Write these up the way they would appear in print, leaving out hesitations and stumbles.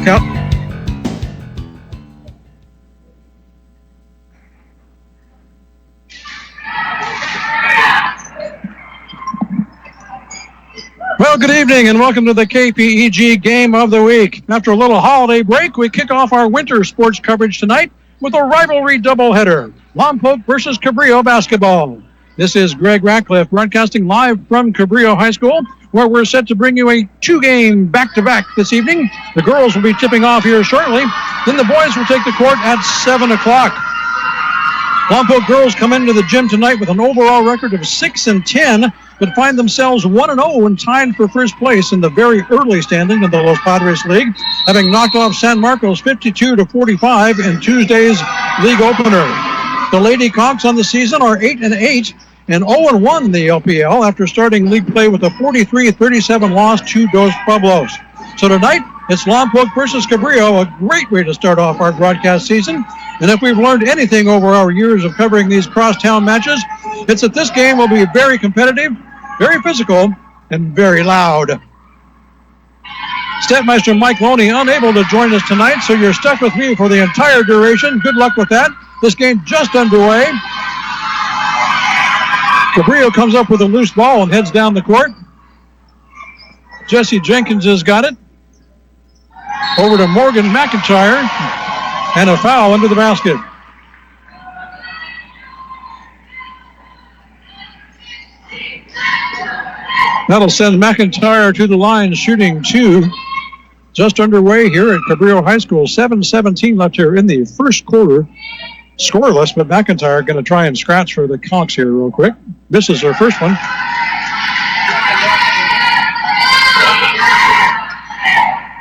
Count. Well, good evening and welcome to the KPEG Game of the Week. After a little holiday break, we kick off our winter sports coverage tonight with a rivalry doubleheader, Lompoc versus Cabrillo basketball. This is Greg Ratcliffe broadcasting live from Cabrillo High School, where we're set to bring you a two-game back-to-back this evening. The girls will be tipping off here shortly. Then the boys will take the court at 7 o'clock. Lompoc girls come into the gym tonight with an overall record of 6-10, but find themselves 1-0 and tied for first place in the very early standing of the Los Padres League, having knocked off San Marcos 52-45 in Tuesday's league opener. The Lady Conks on the season are 8-8 and 0-1 in the LPL after starting league play with a 43-37 loss to Dos Pueblos. So tonight, it's Lompoc versus Cabrillo, a great way to start off our broadcast season. And if we've learned anything over our years of covering these crosstown matches, it's that this game will be very competitive, very physical, and very loud. Stepmeister Mike Loney unable to join us tonight, so you're stuck with me for the entire duration. Good luck with that. This game just underway. Cabrillo comes up with a loose ball and heads down the court. Jesse Jenkins has got it. Over to Morgan McIntyre. And a foul under the basket. That'll send McIntyre to the line, shooting two. Just underway here at Cabrillo High School. 7:17 left here in the first quarter. Scoreless, but McIntyre going to try and scratch for the Conks here real quick. Misses her first one.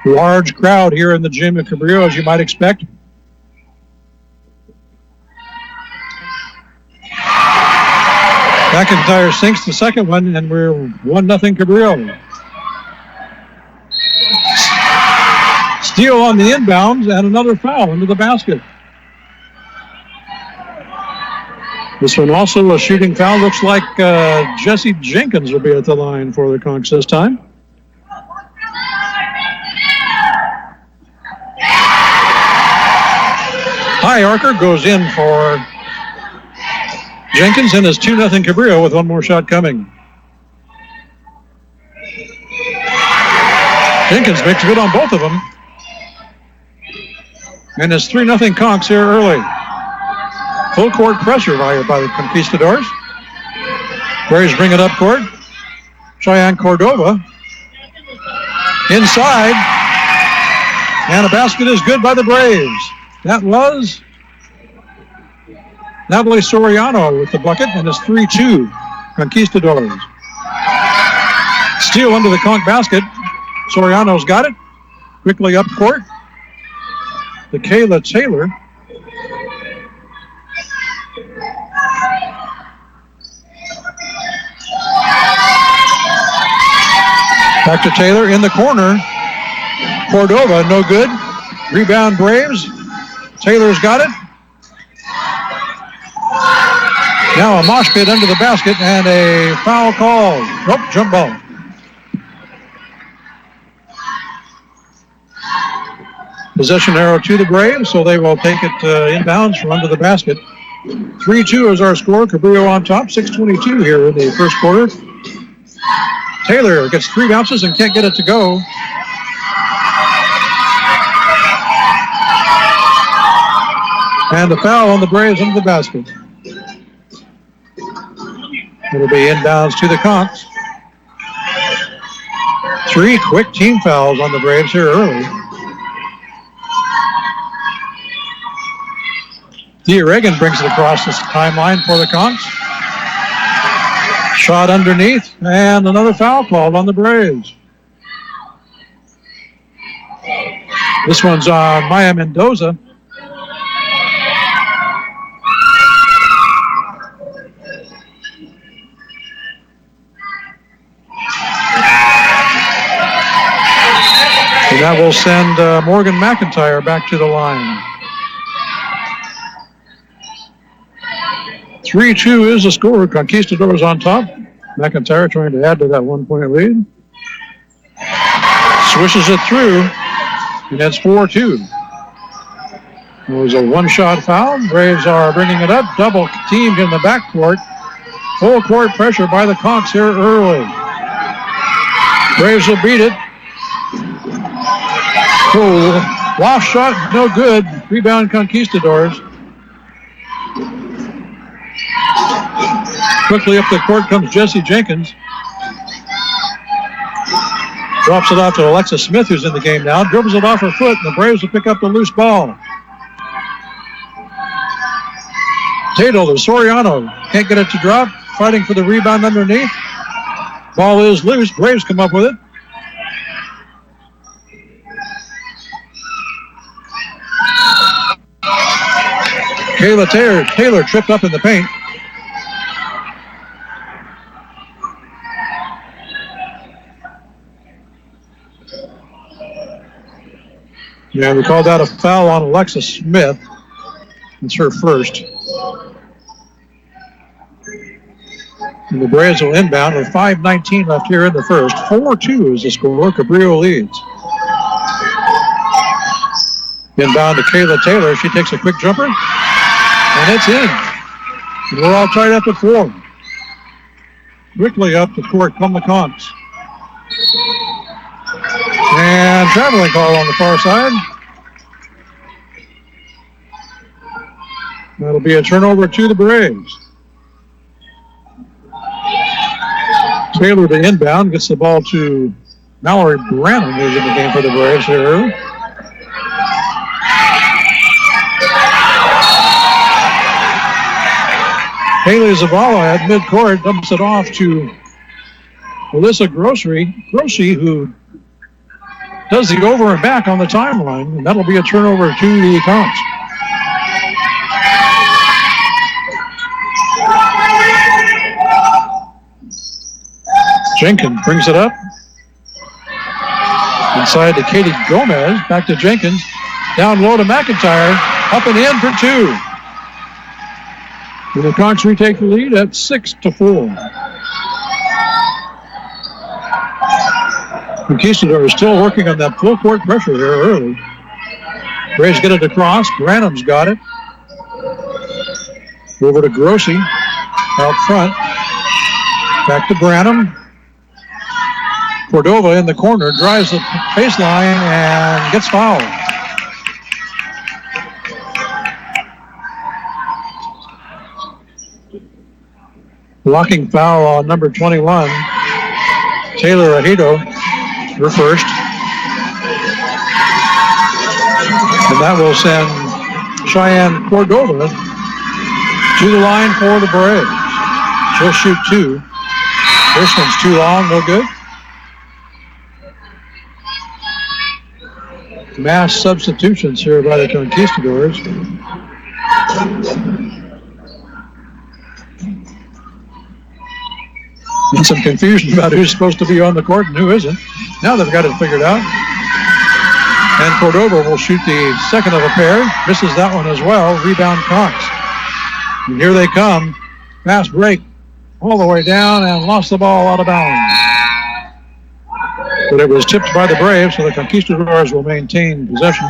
Large crowd here in the gym at Cabrillo, as you might expect. McIntyre sinks the second one, and we're 1-0 Cabrillo. Steal on the inbounds, and another foul into the basket. This one also a shooting foul. Looks like Jesse Jenkins will be at the line for the Conks this time. High archer goes in for Jenkins, and it's 2-0 Cabrillo with one more shot coming. Jenkins makes good on both of them. And it's 3-0 Conks here early. Full court pressure by the Conquistadors. Braves bring it up court. Cheyenne Cordova. Inside. And a basket is good by the Braves. That was Natalie Soriano with the bucket, and it's 3-2 Conquistadors. Steal under the Conk basket. Soriano's got it. Quickly up court. The Kayla Taylor. Back to Taylor in the corner. Cordova, no good. Rebound Braves. Taylor's got it. Now a mosh pit under the basket and a foul call. Nope, jump ball. Possession arrow to the Braves, so they will take it inbounds from under the basket. 3-2 is our score. Cabrillo on top. 6:22 here in the first quarter. Taylor gets 3 bounces and can't get it to go. And a foul on the Braves under the basket. It'll be inbounds to the Conks. 3 quick team fouls on the Braves here early. Thea Reagan brings it across this timeline for the Conks. Shot underneath, and another foul called on the Braves. This one's on Maya Mendoza. And that will send Morgan McIntyre back to the line. 3-2 is the score. Conquistadors on top. McIntyre trying to add to that 1-point lead. Swishes it through. And that's 4-2. It was a one-shot foul. Braves are bringing it up. Double teamed in the backcourt. Full court pressure by the Conks here early. Braves will beat it. Oh, loft shot, no good. Rebound Conquistadors. Quickly up the court comes Jesse Jenkins. Drops it off to Alexa Smith, who's in the game now. Dribbles it off her foot, and the Braves will pick up the loose ball. Tato to Soriano. Can't get it to drop. Fighting for the rebound underneath. Ball is loose. Braves come up with it. Kayla Taylor tripped up in the paint. Yeah, we called that a foul on Alexa Smith. It's her first. And the Braves will inbound with 5:19 left here in the first. 4-2 is the score. Cabrillo leads. Inbound to Kayla Taylor. She takes a quick jumper. And it's in. And we're all tied up at 4. Quickly up the court come the Conks. And traveling call on the far side. That'll be a turnover to the Braves. Taylor to inbound, gets the ball to Mallory Branham, who's in the game for the Braves here early. Haley Zavala at midcourt dumps it off to Alyssa Grossi, who does the over and back on the timeline, and that'll be a turnover to the Conks. Jenkins brings it up. Inside to Katie Gomez. Back to Jenkins. Down low to McIntyre. Up and in for 2. And the Conks retake the lead at 6-4. Conquistador is still working on that full court pressure here early. Braves get it across. Branham's got it. Over to Grossi. Out front. Back to Branham. Cordova in the corner, drives the baseline and gets fouled. Blocking foul on number 21, Taylor Ahido, her first. And that will send Cheyenne Cordova to the line for the Braves. She'll shoot 2. This one's too long, no good. Mass substitutions here by the Conquistadors. And some confusion about who's supposed to be on the court and who isn't. Now they've got it figured out. And Cordova will shoot the second of a pair. Misses that one as well. Rebound Conks. And here they come. Fast break all the way down and lost the ball out of bounds. But it was tipped by the Braves, so the Conquistadors will maintain possession.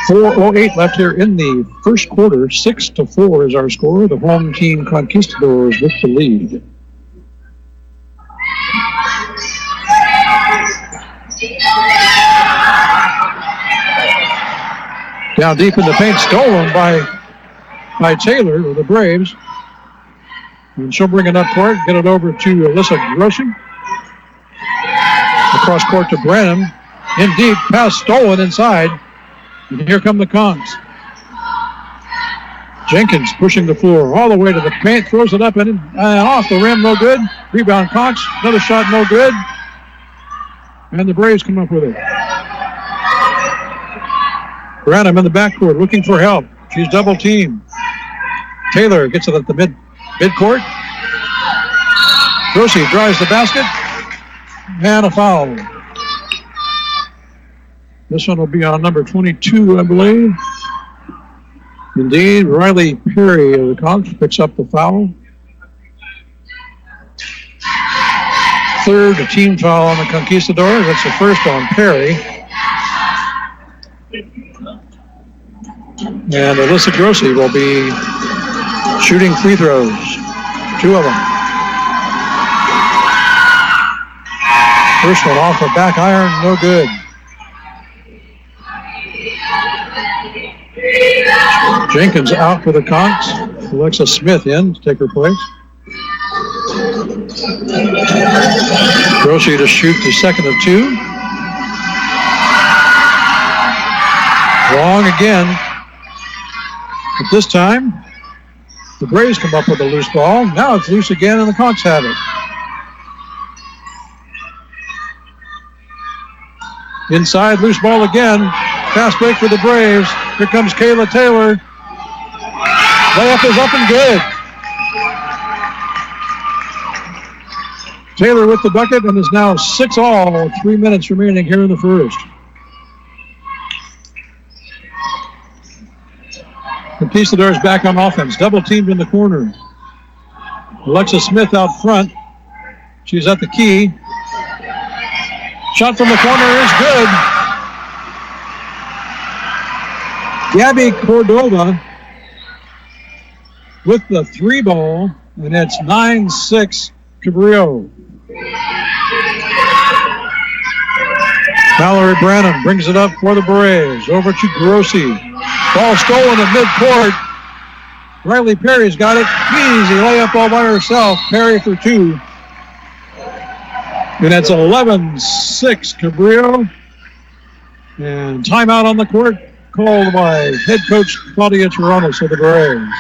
4:08 left here in the first quarter. 6-4 is our score. The home team Conquistadors with the lead. Down deep in the paint, stolen by Taylor of the Braves. And she'll bring it up court, get it over to Alyssa Grossi. Across court to Branham. In deep, pass stolen inside. And here come the Conks. Jenkins pushing the floor all the way to the paint, throws it up and off the rim, no good. Rebound Conks, another shot, no good. And the Braves come up with it. Branham in the backcourt looking for help. She's double teamed. Taylor gets it at the midcourt. Grossi drives the basket. And a foul. This one will be on number 22, I believe. Indeed, Riley Perry of the Conks picks up the foul. third team foul on the Conquistadors. That's the first on Perry. And Alyssa Grossi will be shooting free throws. 2 of them. First one off the back iron, no good. Jenkins out for the Conks. Alexa Smith in to take her place. Grossi to shoot the second of 2. Long again. But this time, the Braves come up with a loose ball. Now it's loose again, and the Conks have it. Inside, loose ball again. Fast break for the Braves. Here comes Kayla Taylor. Layup is up and good. Taylor with the bucket, and is now 6-all. 3 minutes remaining here in the first. Conquistadors back on offense. Double teamed in the corner. Alexa Smith out front. She's at the key. Shot from the corner is good. Gabby Cordova with the 3 ball, and it's 9-6 Cabrillo. Mallory Branham brings it up for the Braves. Over to Grossi. Ball stolen at midcourt. Riley Perry's got it. Easy layup all by herself. Perry for 2. And it's 11-6 Cabrillo. And timeout on the court called by head coach Claudia Chirano for the Braves.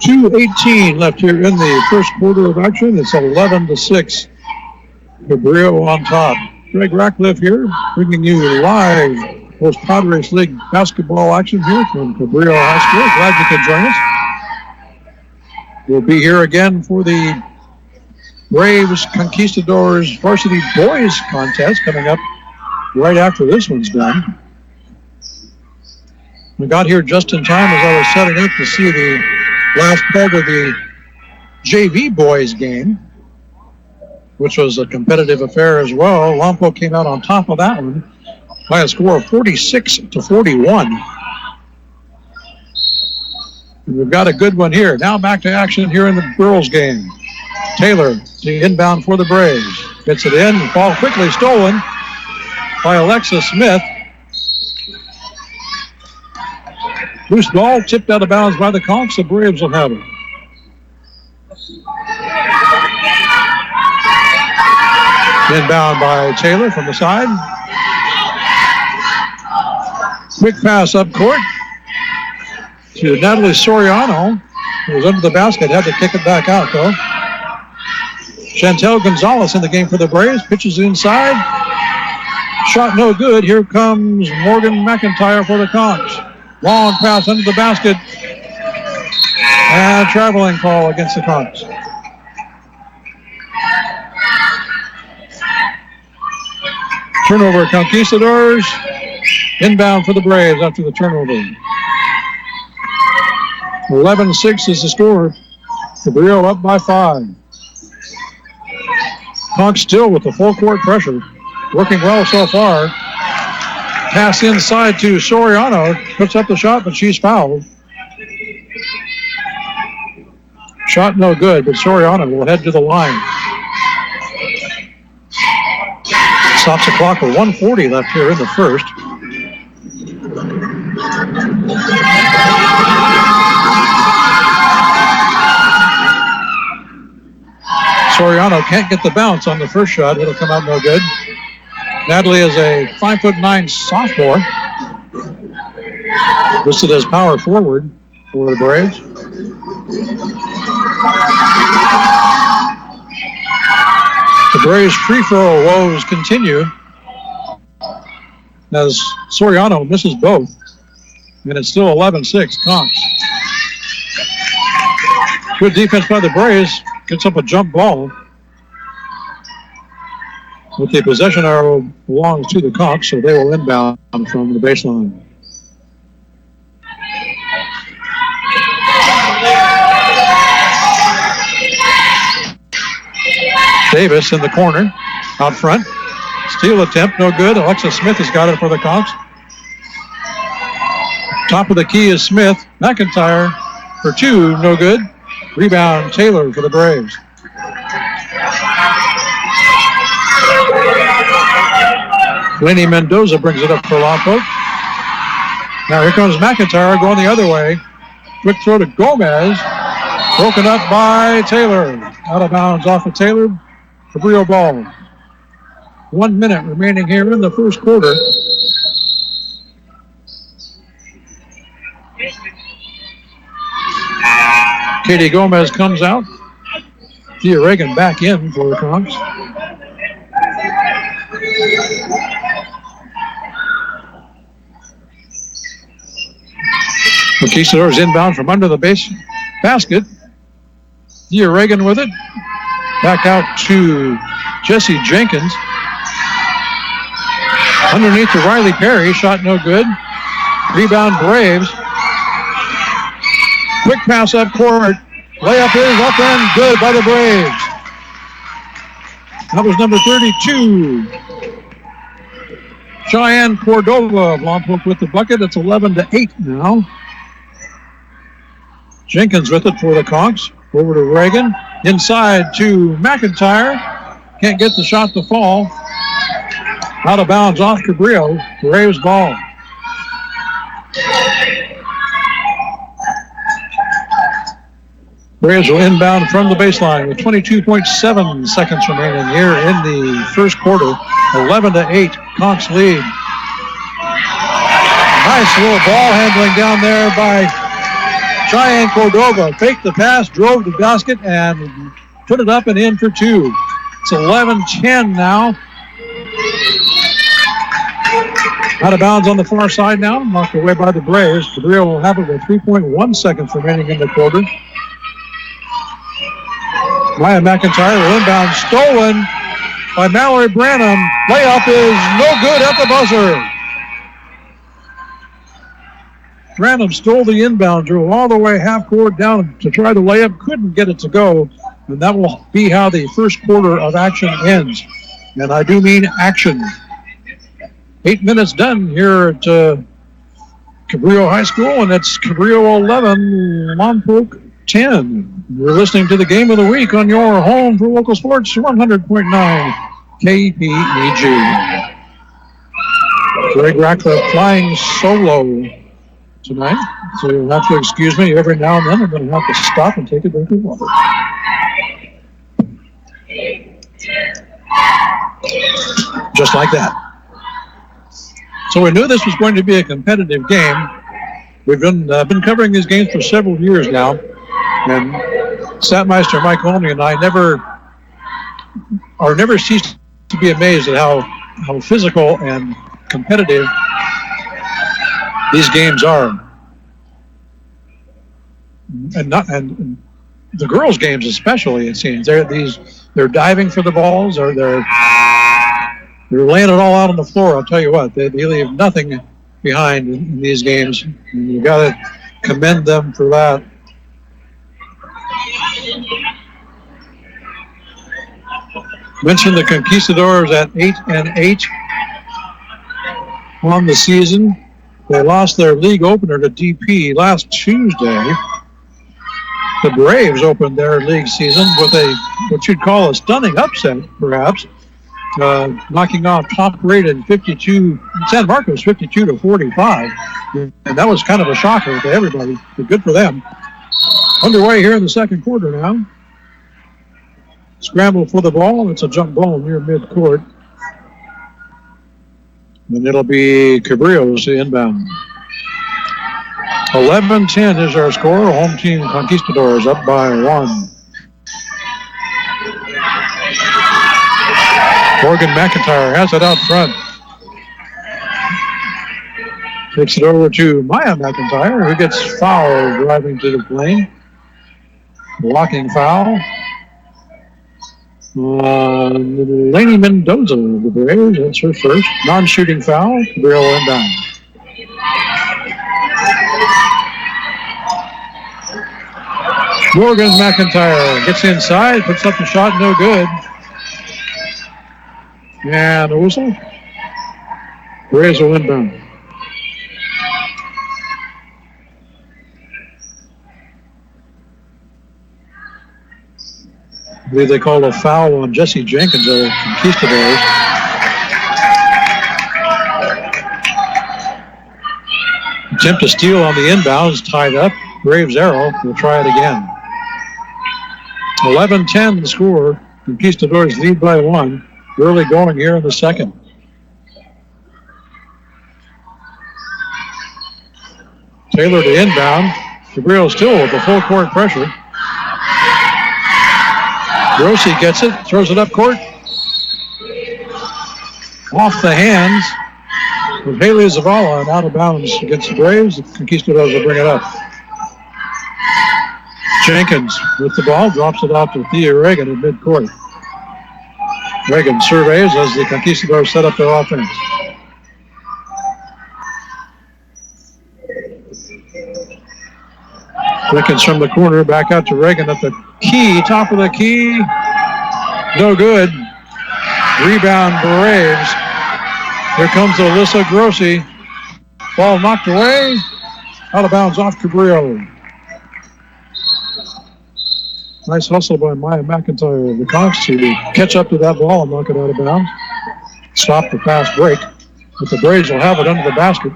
2:18 left here in the first quarter of action. It's 11-6. Cabrillo on top. Greg Ratcliffe here, bringing you live post Padres League basketball action here from Cabrillo High School. Glad you could join us. We'll be here again for the Braves Conquistadors Varsity Boys Contest coming up right after this one's done. We got here just in time as I was setting up to see the last part of the JV boys game, which was a competitive affair as well. Lompoc came out on top of that one by a score of 46-41. And we've got a good one here. Now back to action here in the girls game. Taylor, the inbound for the Braves. Gets it in. Ball quickly stolen by Alexa Smith. Loose ball tipped out of bounds by the Conks. The Braves will have it. Inbound by Taylor from the side. Quick pass up court to Natalie Soriano, who was under the basket. Had to kick it back out, though. Chantel Gonzalez in the game for the Braves. Pitches inside. Shot no good. Here comes Morgan McIntyre for the Conks. Long pass under the basket. And a traveling call against the Conks. Turnover Conquistadors. Inbound for the Braves after the turnover. 11-6 is the score. Cabrillo up by 5. Conks still with the full court pressure. Working well so far. Pass inside to Soriano. Puts up the shot, but she's fouled. Shot no good, but Soriano will head to the line. Stops the clock with 1:40 left here in the first. Soriano can't get the bounce on the first shot. It'll come out no good. Natalie is a 5'9" sophomore. Listed as power forward for the Braves. The Braves free throw woes continue as Soriano misses both. And it's still 11-6 Conks. Good defense by the Braves. Gets up a jump ball. With the possession arrow belongs to the Conks, so they will inbound from the baseline. Davis in the corner, out front. Steal attempt, no good. Alexis Smith has got it for the Conks. Top of the key is Smith. McIntyre for two, no good. Rebound, Taylor for the Braves. Lenny Mendoza brings it up for Lompoc. Now here comes McIntyre going the other way. Quick throw to Gomez. Broken up by Taylor. Out of bounds off of Taylor. Cabrillo ball. 1 minute remaining here in the first quarter. Katie Gomez comes out. Thea Reagan back in for the Conks. Conquistadors inbound from under the basket. Thea Reagan with it. Back out to Jesse Jenkins. Underneath to Riley Perry. Shot no good. Rebound Braves. Quick pass up court. Layup is up and good by the Braves. That was number 32. Cheyenne Cordova of Lompoc with the bucket. It's 11-8 now. Jenkins with it for the Conks. Over to Reagan. Inside to McIntyre. Can't get the shot to fall. Out of bounds off Cabrillo. Braves ball. Braves will inbound from the baseline with 22.7 seconds remaining here in the first quarter. 11-8, Conks lead. Nice little ball handling down there by Cheyenne Cordova. Faked the pass, drove the basket, and put it up and in for two. It's 11-10 now. Out of bounds on the far side now. Knocked away by the Braves. Cabrillo will have it with 3.1 seconds remaining in the quarter. Maya McIntyre will inbound, stolen by Mallory Branham. Layup is no good at the buzzer. Branham stole the inbound, drove all the way half court down to try the layup, couldn't get it to go, and that will be how the first quarter of action ends. And I do mean action. 8 minutes done here at Cabrillo High School, and it's Cabrillo 11, Lompoc 10. You're listening to the Game of the Week on your home for local sports, 100.9 KPEG. Greg Ratcliffe flying solo tonight, so you'll have to excuse me every now and then. I'm going to have to stop and take a drink of water. Just like that. So we knew this was going to be a competitive game. We've been covering these games for several years now, and Statmeister Mike Holmey and I never cease to be amazed at how physical and competitive these games are, and the girls' games especially. It seems they're diving for the balls, or they're laying it all out on the floor. I'll tell you what, they leave nothing behind in these games, and you got to commend them for that. Mentioned the Conquistadors at 8-8 on the season. They lost their league opener to DP last Tuesday. The Braves opened their league season with what you'd call a stunning upset, perhaps, knocking off top-rated San Marcos 52-45, and that was kind of a shocker to everybody. But good for them. Underway here in the second quarter now. Scramble for the ball. It's a jump ball near midcourt. And it'll be Cabrillo's inbound. 11-10 is our score. Home team Conquistadors up by 1. Morgan McIntyre has it out front. Takes it over to Maya McIntyre, who gets fouled driving to the lane. Blocking foul. Laney Mendoza of the Braves, that's her first. Non-shooting foul, Cabrillo inbound. Morgan McIntyre gets inside, puts up the shot, no good. And a whistle. Braves will inbound. I believe they called a foul on Jesse Jenkins of the Conquistadors. Attempt to steal on the inbounds, tied up. Braves arrow will try it again. 11-10 the score. Conquistadors lead by 1. Early going here in the second. Taylor to inbound. Cabrillo still with the full court pressure. Grossi gets it, throws it up court. Off the hands of Haley Zavala and out of bounds against the Braves. The Conquistadors will bring it up. Jenkins with the ball, drops it out to Thea Reagan at midcourt. Reagan surveys as the Conquistadors set up their offense. Jenkins from the corner, back out to Reagan at the key, top of the key. No good. Rebound Braves. Here comes Alyssa Grossi. Ball knocked away. Out of bounds off Cabrillo. Nice hustle by Maya McIntyre of the Conks to catch up to that ball and knock it out of bounds. Stop the fast break. But the Braves will have it under the basket.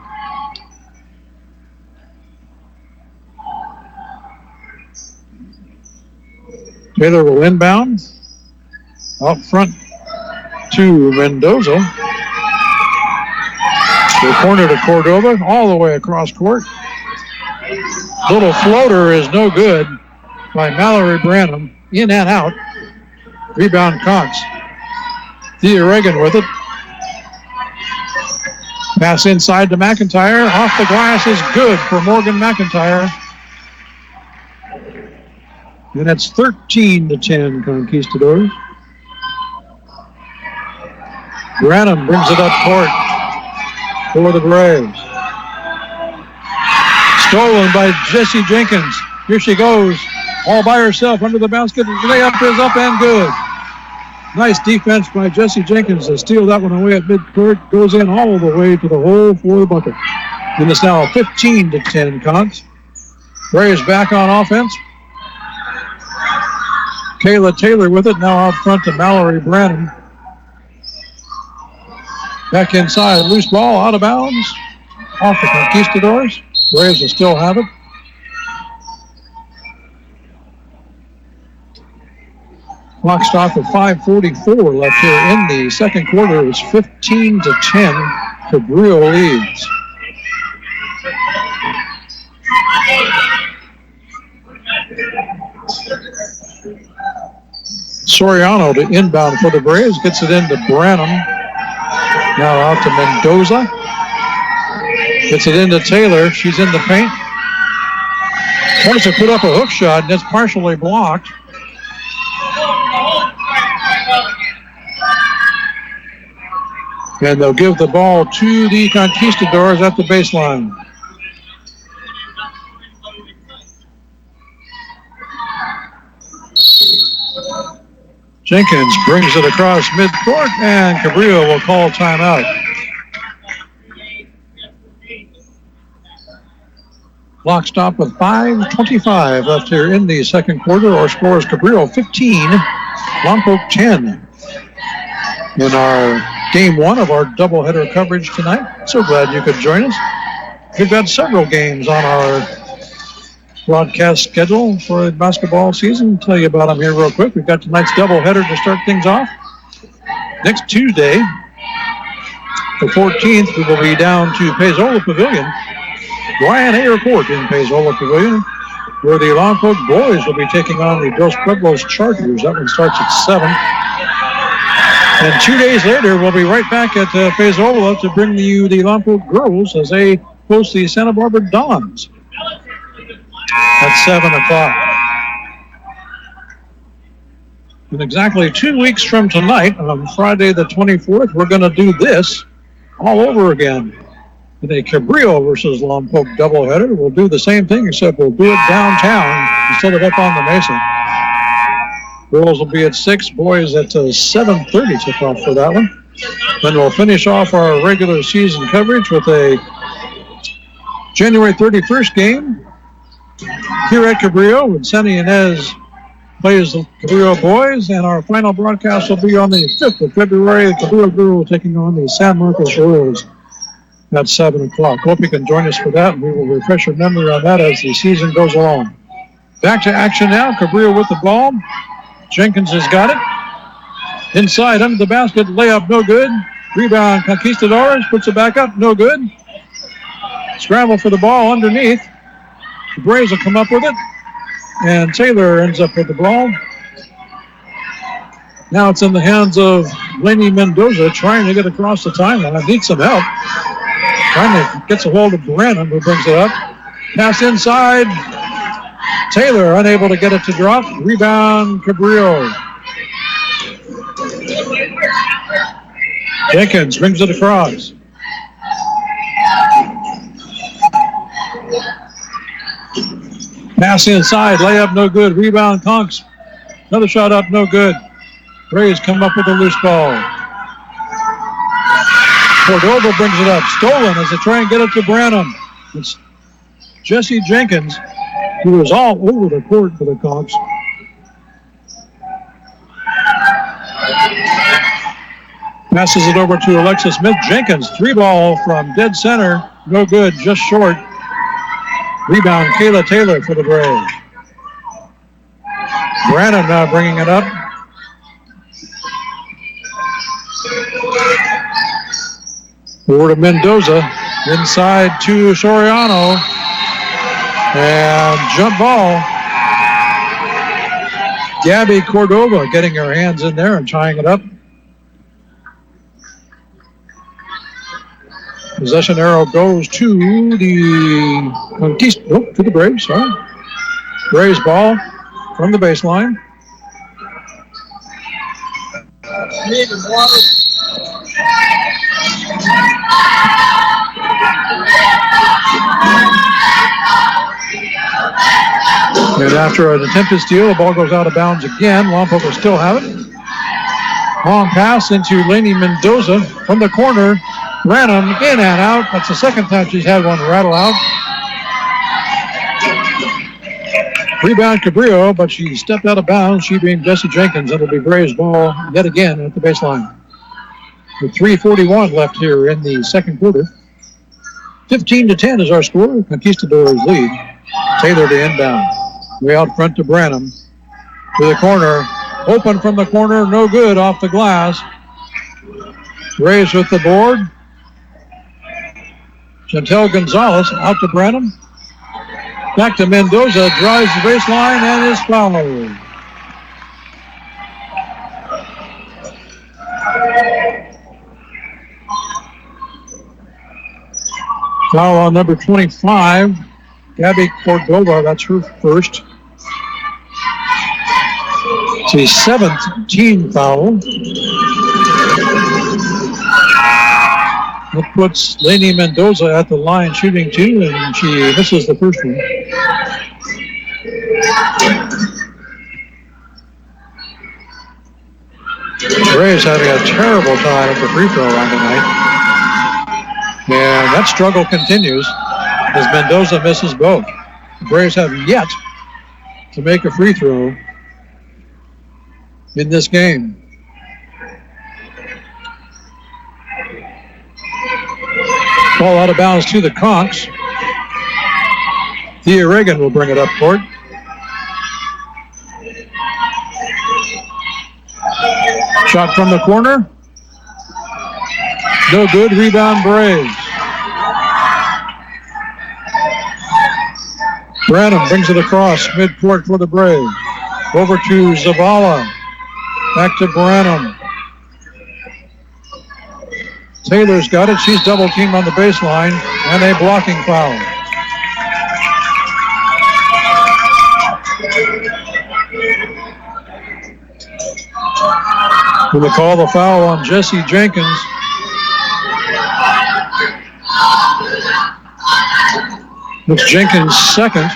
Taylor will inbound. Out front to Mendoza. The corner to Cordova, all the way across court. Little floater is no good by Mallory Branham. In and out. Rebound Cox. Thea Reagan with it. Pass inside to McIntyre. Off the glass is good for Morgan McIntyre. And it's 13-10 Conquistadors. Branham brings it up court for the Braves. Stolen by Jessie Jenkins. Here she goes, all by herself under the basket. Layup is up and good. Nice defense by Jessie Jenkins to steal that one away at midcourt. Goes in all the way to the hole for the bucket. And it's now 15-10 Conks. Braves back on offense. Kayla Taylor with it, now out front to Mallory Branham. Back inside, loose ball, out of bounds. Off the Conquistadors. Braves will still have it. Clock stopped with 5:44 left here in the second quarter. It's 15-10. Cabrillo leads. Soriano to inbound for the Braves. Gets it into Branham. Now out to Mendoza. Gets it into Taylor. She's in the paint. Tries to put up a hook shot, and it's partially blocked. And they'll give the ball to the Conquistadors at the baseline. Jenkins brings it across midcourt, and Cabrillo will call timeout. Clock stop with 5:25 left here in the second quarter. Our score is Cabrillo 15, Lompoc 10. In our game one of our doubleheader coverage tonight. So glad you could join us. We've got several games on our broadcast schedule for the basketball season. I'll tell you about them here real quick. We've got tonight's doubleheader to start things off. Next Tuesday, the 14th, we will be down to Paizola Pavilion. Ryan Airport in Paizola Pavilion, where the Lompoc boys will be taking on the Dos Pueblos Chargers. That one starts at 7. And 2 days later, we'll be right back at Paizola to bring you the Lompoc girls as they host the Santa Barbara Dons at 7 o'clock. In exactly 2 weeks from tonight, on Friday the 24th, we're going to do this all over again. In a Cabrillo versus Lompoc doubleheader. We'll do the same thing, except we'll do it downtown instead of up on the Mesa. Girls will be at 6, boys at 7:30 tip-off for that one. Then we'll finish off our regular season coverage with a January 31st game here at Cabrillo when Sunny Inez plays the Cabrillo boys, and our final broadcast will be on the 5th of February. The Cabrillo girls taking on the San Marcos Royals at 7 o'clock. Hope you can join us for that, and we will refresh your memory on that as the season goes along. Back to action now. Cabrillo with the ball. Jenkins has got it. Inside, under the basket, layup, no good. Rebound, Conquistadores, puts it back up, no good. Scramble for the ball underneath. The Braves will come up with it. And Taylor ends up with the ball. Now it's in the hands of Laney Mendoza trying to get across the timeline. Needs some help. Finally gets a hold of Branham, who brings it up. Pass inside. Taylor unable to get it to drop. Rebound, Cabrillo. Jenkins brings it across. Pass inside, layup no good. Rebound, Conks. Another shot up, no good. Braves come up with a loose ball. Cordova brings it up. Stolen as they try and get it to Branham. It's Jesse Jenkins, who is all over the court for the Conks. Passes it over to Alexis Smith. Jenkins, three ball from dead center. No good, just short. Rebound, Kayla Taylor for the Braves. Branham now bringing it up. Over to Mendoza. Inside to Soriano. And jump ball. Gabby Cordova getting her hands in there and tying it up. Possession arrow goes to the Braves. Sorry. Braves ball from the baseline. And after an attempted steal, the ball goes out of bounds again. Lompoc will still have it. Long pass into Laney Mendoza from the corner. Branham in and out. That's the second time she's had one rattle out. Rebound Cabrillo, but she stepped out of bounds. She being Jesse Jenkins. It'll be Braves ball yet again at the baseline. With 3:41 left here in the second quarter. 15-10 is our score. Conquistadors lead. Taylor to inbound. Way out front to Branham. To the corner. Open from the corner. No good off the glass. Braves with the board. Chantel Gonzalez out to Branham. Back to Mendoza. Drives the baseline and is fouled. Foul on number 25. Gabby Cordova. That's her first. It's a 7th team foul. That puts Laney Mendoza at the line shooting two, and she misses the first one. Braves having a terrible time at the free throw line tonight. And that struggle continues as Mendoza misses both. The Braves have yet to make a free throw in this game. Ball out of bounds to the Conks. Thea Reagan will bring it up court. Shot from the corner. No good. Rebound Braves. Branham brings it across midcourt for the Braves. Over to Zavala. Back to Branham. Taylor's got it. She's double teamed on the baseline and a blocking foul. We'll call the foul on Jesse Jenkins. It's Jenkins' second.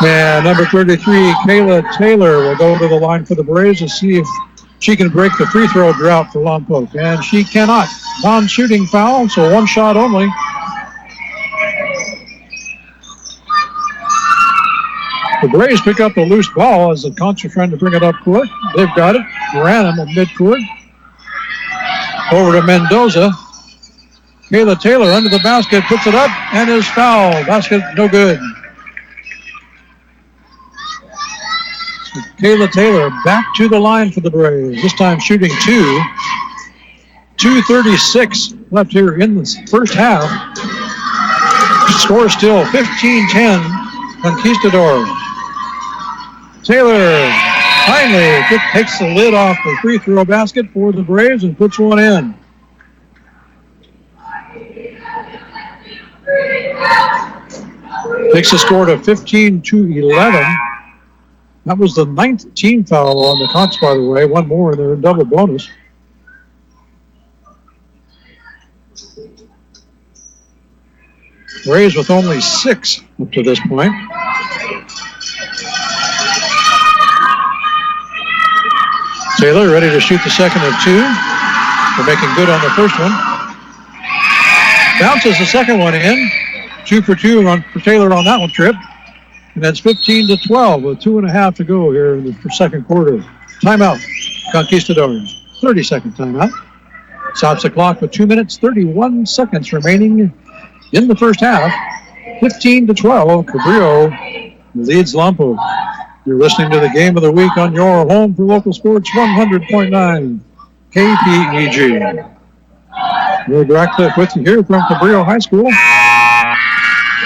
And number 33, Kayla Taylor, will go to the line for the Braves to see if she can break the free throw drought for Lompoc, and she cannot. Non-shooting foul, so one shot only. The Braves pick up the loose ball as the Conks are trying to bring it up court. They've got it. Branham in midcourt. Over to Mendoza. Kayla Taylor under the basket, puts it up, and is fouled. Basket no good. So Kayla Taylor back to the line for the Braves. This time shooting two. 2:36 left here in the first half. Score still 15-10 Conquistadors. Taylor finally takes the lid off the free throw basket for the Braves and puts one in. Takes the score to 15-11. That was the 9th team foul on the Conks, by the way. One more, and they're in double bonus. Braves with only 6 up to this point. Taylor ready to shoot the second of two. They're making good on the first one. Bounces the second one in. 2 for 2 for Taylor on that one trip. And that's 15-12 with 2.5 to go here in the second quarter. Timeout, Conquistadors. 30-second timeout. Stops the clock with 2 minutes, 31 seconds remaining in the first half. 15-12, Cabrillo leads Lompoc. You're listening to the Game of the Week on your home for local sports, 100.9 KPEG. Greg Ratcliffe with you here from Cabrillo High School.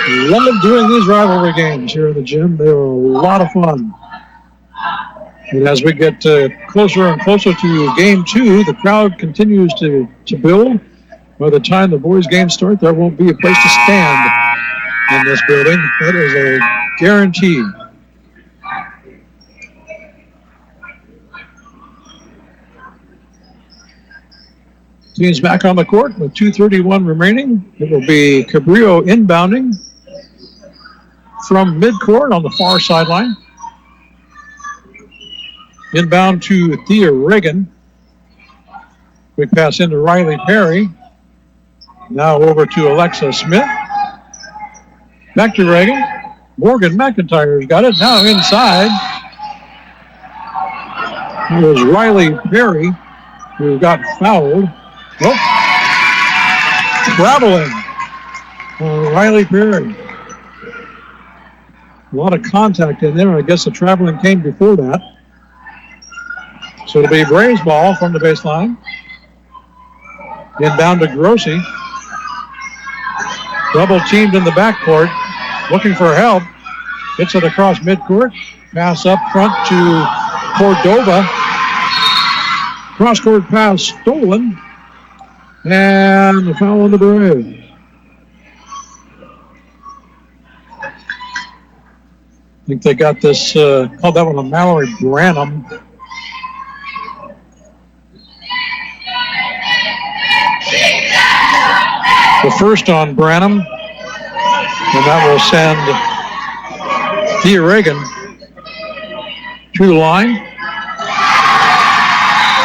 Love doing these rivalry games here in the gym. They were a lot of fun. And as we get closer and closer to game 2, the crowd continues to build. By the time the boys' games start, there won't be a place to stand in this building. That is a guarantee. Teams back on the court with 2:31 remaining. It will be Cabrillo inbounding from midcourt on the far sideline. Inbound to Thea Reagan. Quick pass into Riley Perry. Now over to Alexa Smith. Back to Reagan. Morgan McIntyre's got it. Now inside. It was Riley Perry who got fouled. Oh, traveling. Riley Perry. A lot of contact in there. I guess the traveling came before that. So it'll be Braves ball from the baseline. Inbound to Grossi. Double teamed in the backcourt. Looking for help. Gets it across midcourt. Pass up front to Cordova. Cross-court pass stolen. And the foul on the Braves. I think they got this, called that one a Mallory Branham. The first on Branham. And that will send Thea Reagan to the line.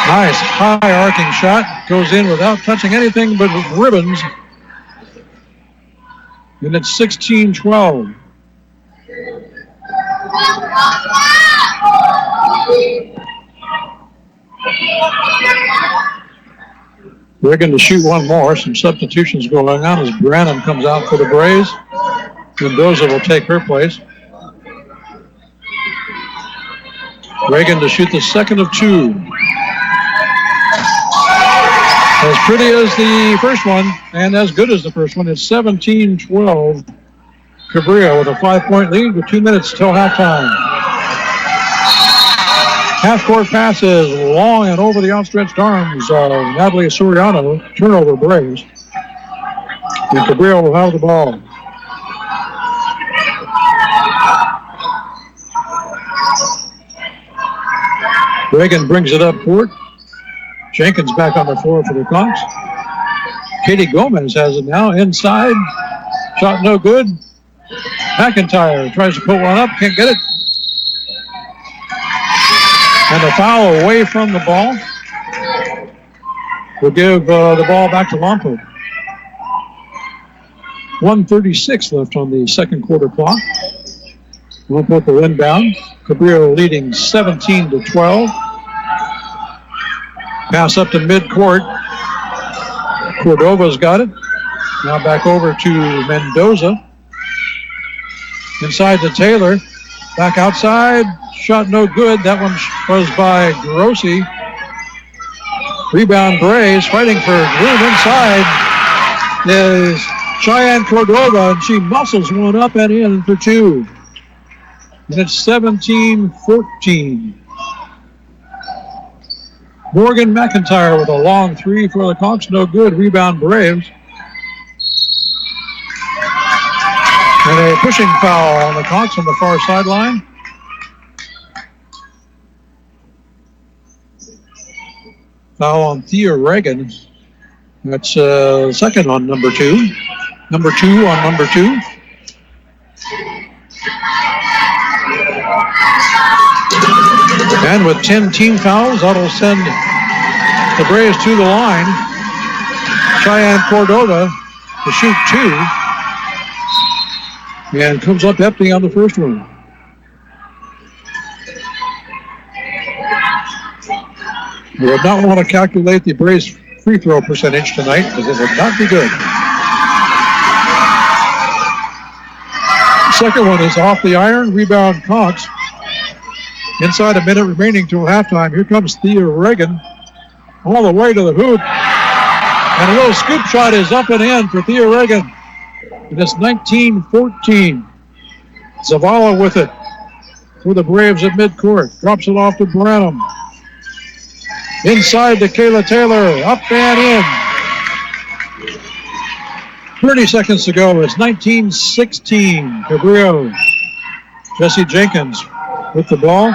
Nice high arcing shot. Goes in without touching anything but ribbons. And it's 16-12. Reagan to shoot one more. Some substitutions going on as Branham comes out for the Braves. Mendoza will take her place. Reagan to shoot the second of 2. As pretty as the first one, and as good as the first one, it's 17-12. Cabrillo with a 5-point lead with 2 minutes till halftime. Half-court passes long and over the outstretched arms of Natalie Soriano. Turnover Braves. And Cabrillo will have the ball. Reagan brings it up court. Jenkins back on the floor for the Conks. Katie Gomez has it now inside. Shot no good. McIntyre tries to put one up, can't get it. And a foul away from the ball. We'll give the ball back to Lompoc. 1:36 left on the second quarter clock. Lompoc will inbound. Cabrillo leading 17-12. Pass up to midcourt. Cordova's got it. Now back over to Mendoza. Inside to Taylor. Back outside. Shot no good. That one was by Grossi. Rebound Braves fighting for room inside is Cheyenne Cordova, and she muscles one up and in for two. And it's 17-14. Morgan McIntyre with a long three for the Conks. No good. Rebound Braves. And a pushing foul on the Conks on the far sideline. Foul on Thea Reagan. That's second on number two. Number two on number two. And with 10 team fouls, that'll send the Braves to the line. Cheyenne Cordova to shoot two. And comes up empty on the first one. We would not want to calculate the Braves free throw percentage tonight because it would not be good. The second one is off the iron. Rebound Cox. Inside a minute remaining till halftime. Here comes Thea Reagan all the way to the hoop. And a little scoop shot is up and in for Thea Reagan. And it's 19-14. Zavala with it for the Braves at midcourt. Drops it off to Branham. Inside to Kayla Taylor. Up and in. 30 seconds to go. It's 19-16. Cabrillo. Jesse Jenkins with the ball.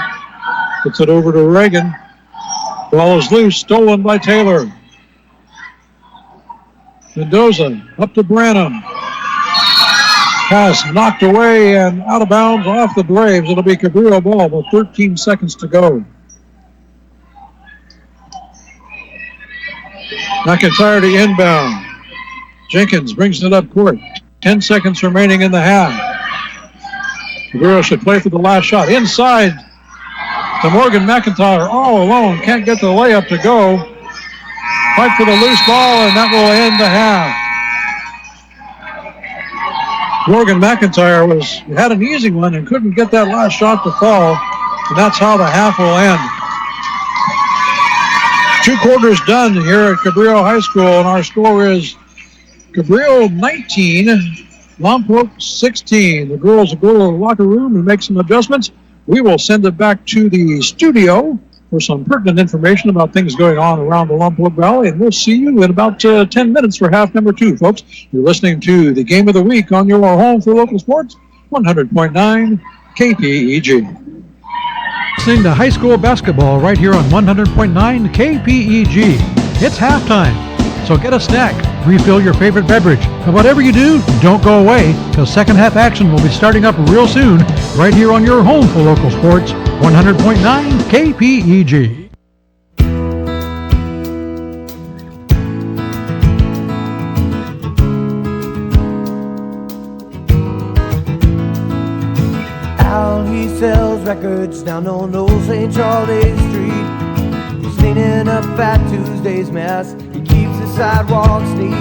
Puts it over to Reagan. Ball is loose. Stolen by Taylor. Mendoza up to Branham. Pass knocked away and out of bounds off the Braves. It'll be Cabrillo ball with 13 seconds to go. McIntyre to inbound. Jenkins brings it up court. 10 seconds remaining in the half. Cabrillo should play for the last shot. Inside to Morgan McIntyre all alone. Can't get the layup to go. Fight for the loose ball, and that will end the half. Morgan McIntyre had an easy one and couldn't get that last shot to fall. And that's how the half will end. 2 quarters done here at Cabrillo High School, and our score is Cabrillo 19, Lompoc 16. The girls will go to the locker room and make some adjustments. We will send it back to the studio for some pertinent information about things going on around the Lompoc Valley, and we'll see you in about 10 minutes for half number 2, folks. You're listening to the Game of the Week on your home for local sports, 100.9 KPEG. Listening to high school basketball right here on 100.9 KPEG. It's halftime, so get a snack, refill your favorite beverage, and whatever you do, don't go away, because second half action will be starting up real soon right here on your home for local sports, 100.9 KPEG. He sells records down on old St. Charles Street. He's cleaning up Fat Tuesday's mess. He keeps the sidewalks neat.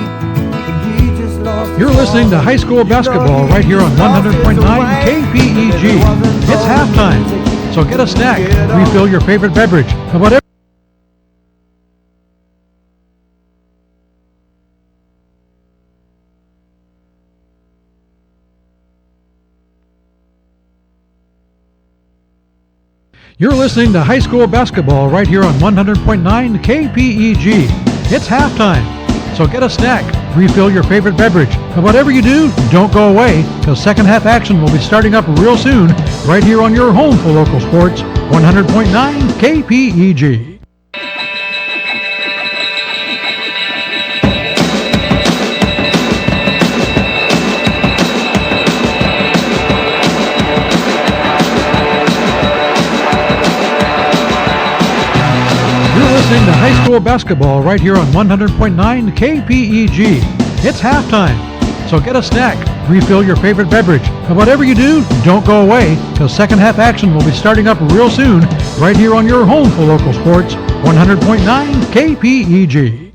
He just lost. You're listening to high school basketball right here on 100.9 KPEG. It's halftime, so get a snack, refill your favorite beverage, and whatever. You're listening to high school basketball right here on 100.9 KPEG. It's halftime, so get a snack, refill your favorite beverage, and whatever you do, don't go away, because second half action will be starting up real soon right here on your home for local sports, 100.9 KPEG. listening to high school basketball right here on 100.9 KPEG. It's halftime, so get a snack, refill your favorite beverage, and whatever you do, don't go away, because second half action will be starting up real soon right here on your home for local sports, 100.9 KPEG.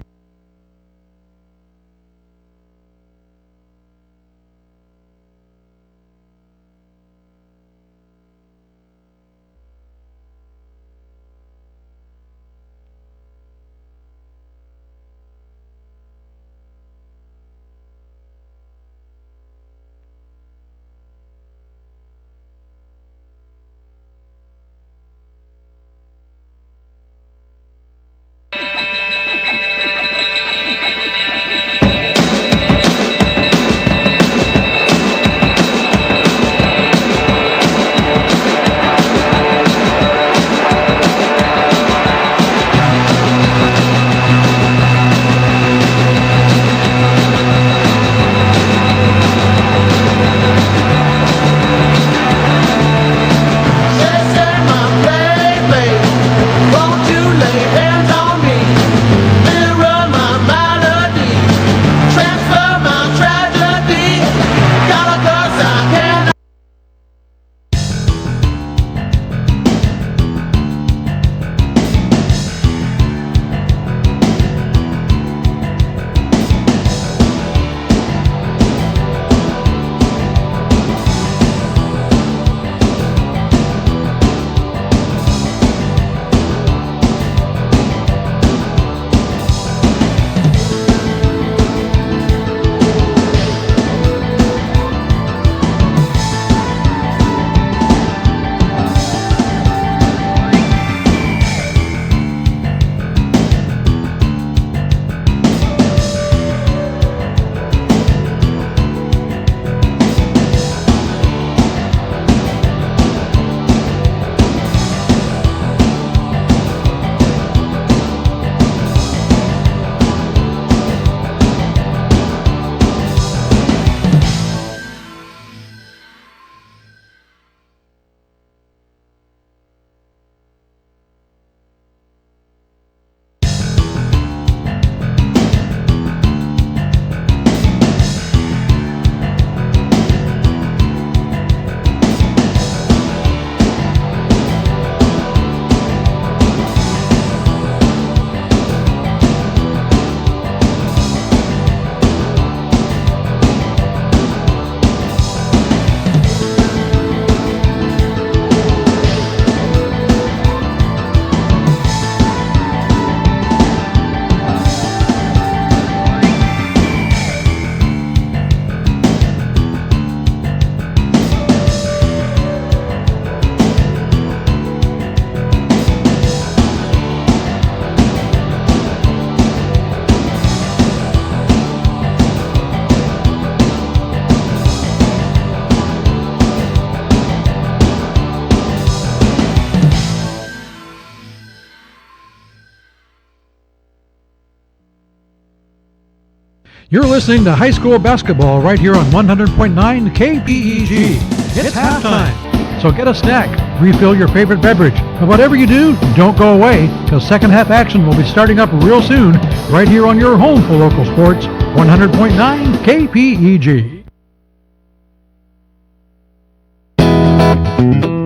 You're listening to high school basketball right here on 100.9 KPEG. It's halftime, so get a snack, refill your favorite beverage, and whatever you do, don't go away, because second half action will be starting up real soon right here on your home for local sports, 100.9 KPEG.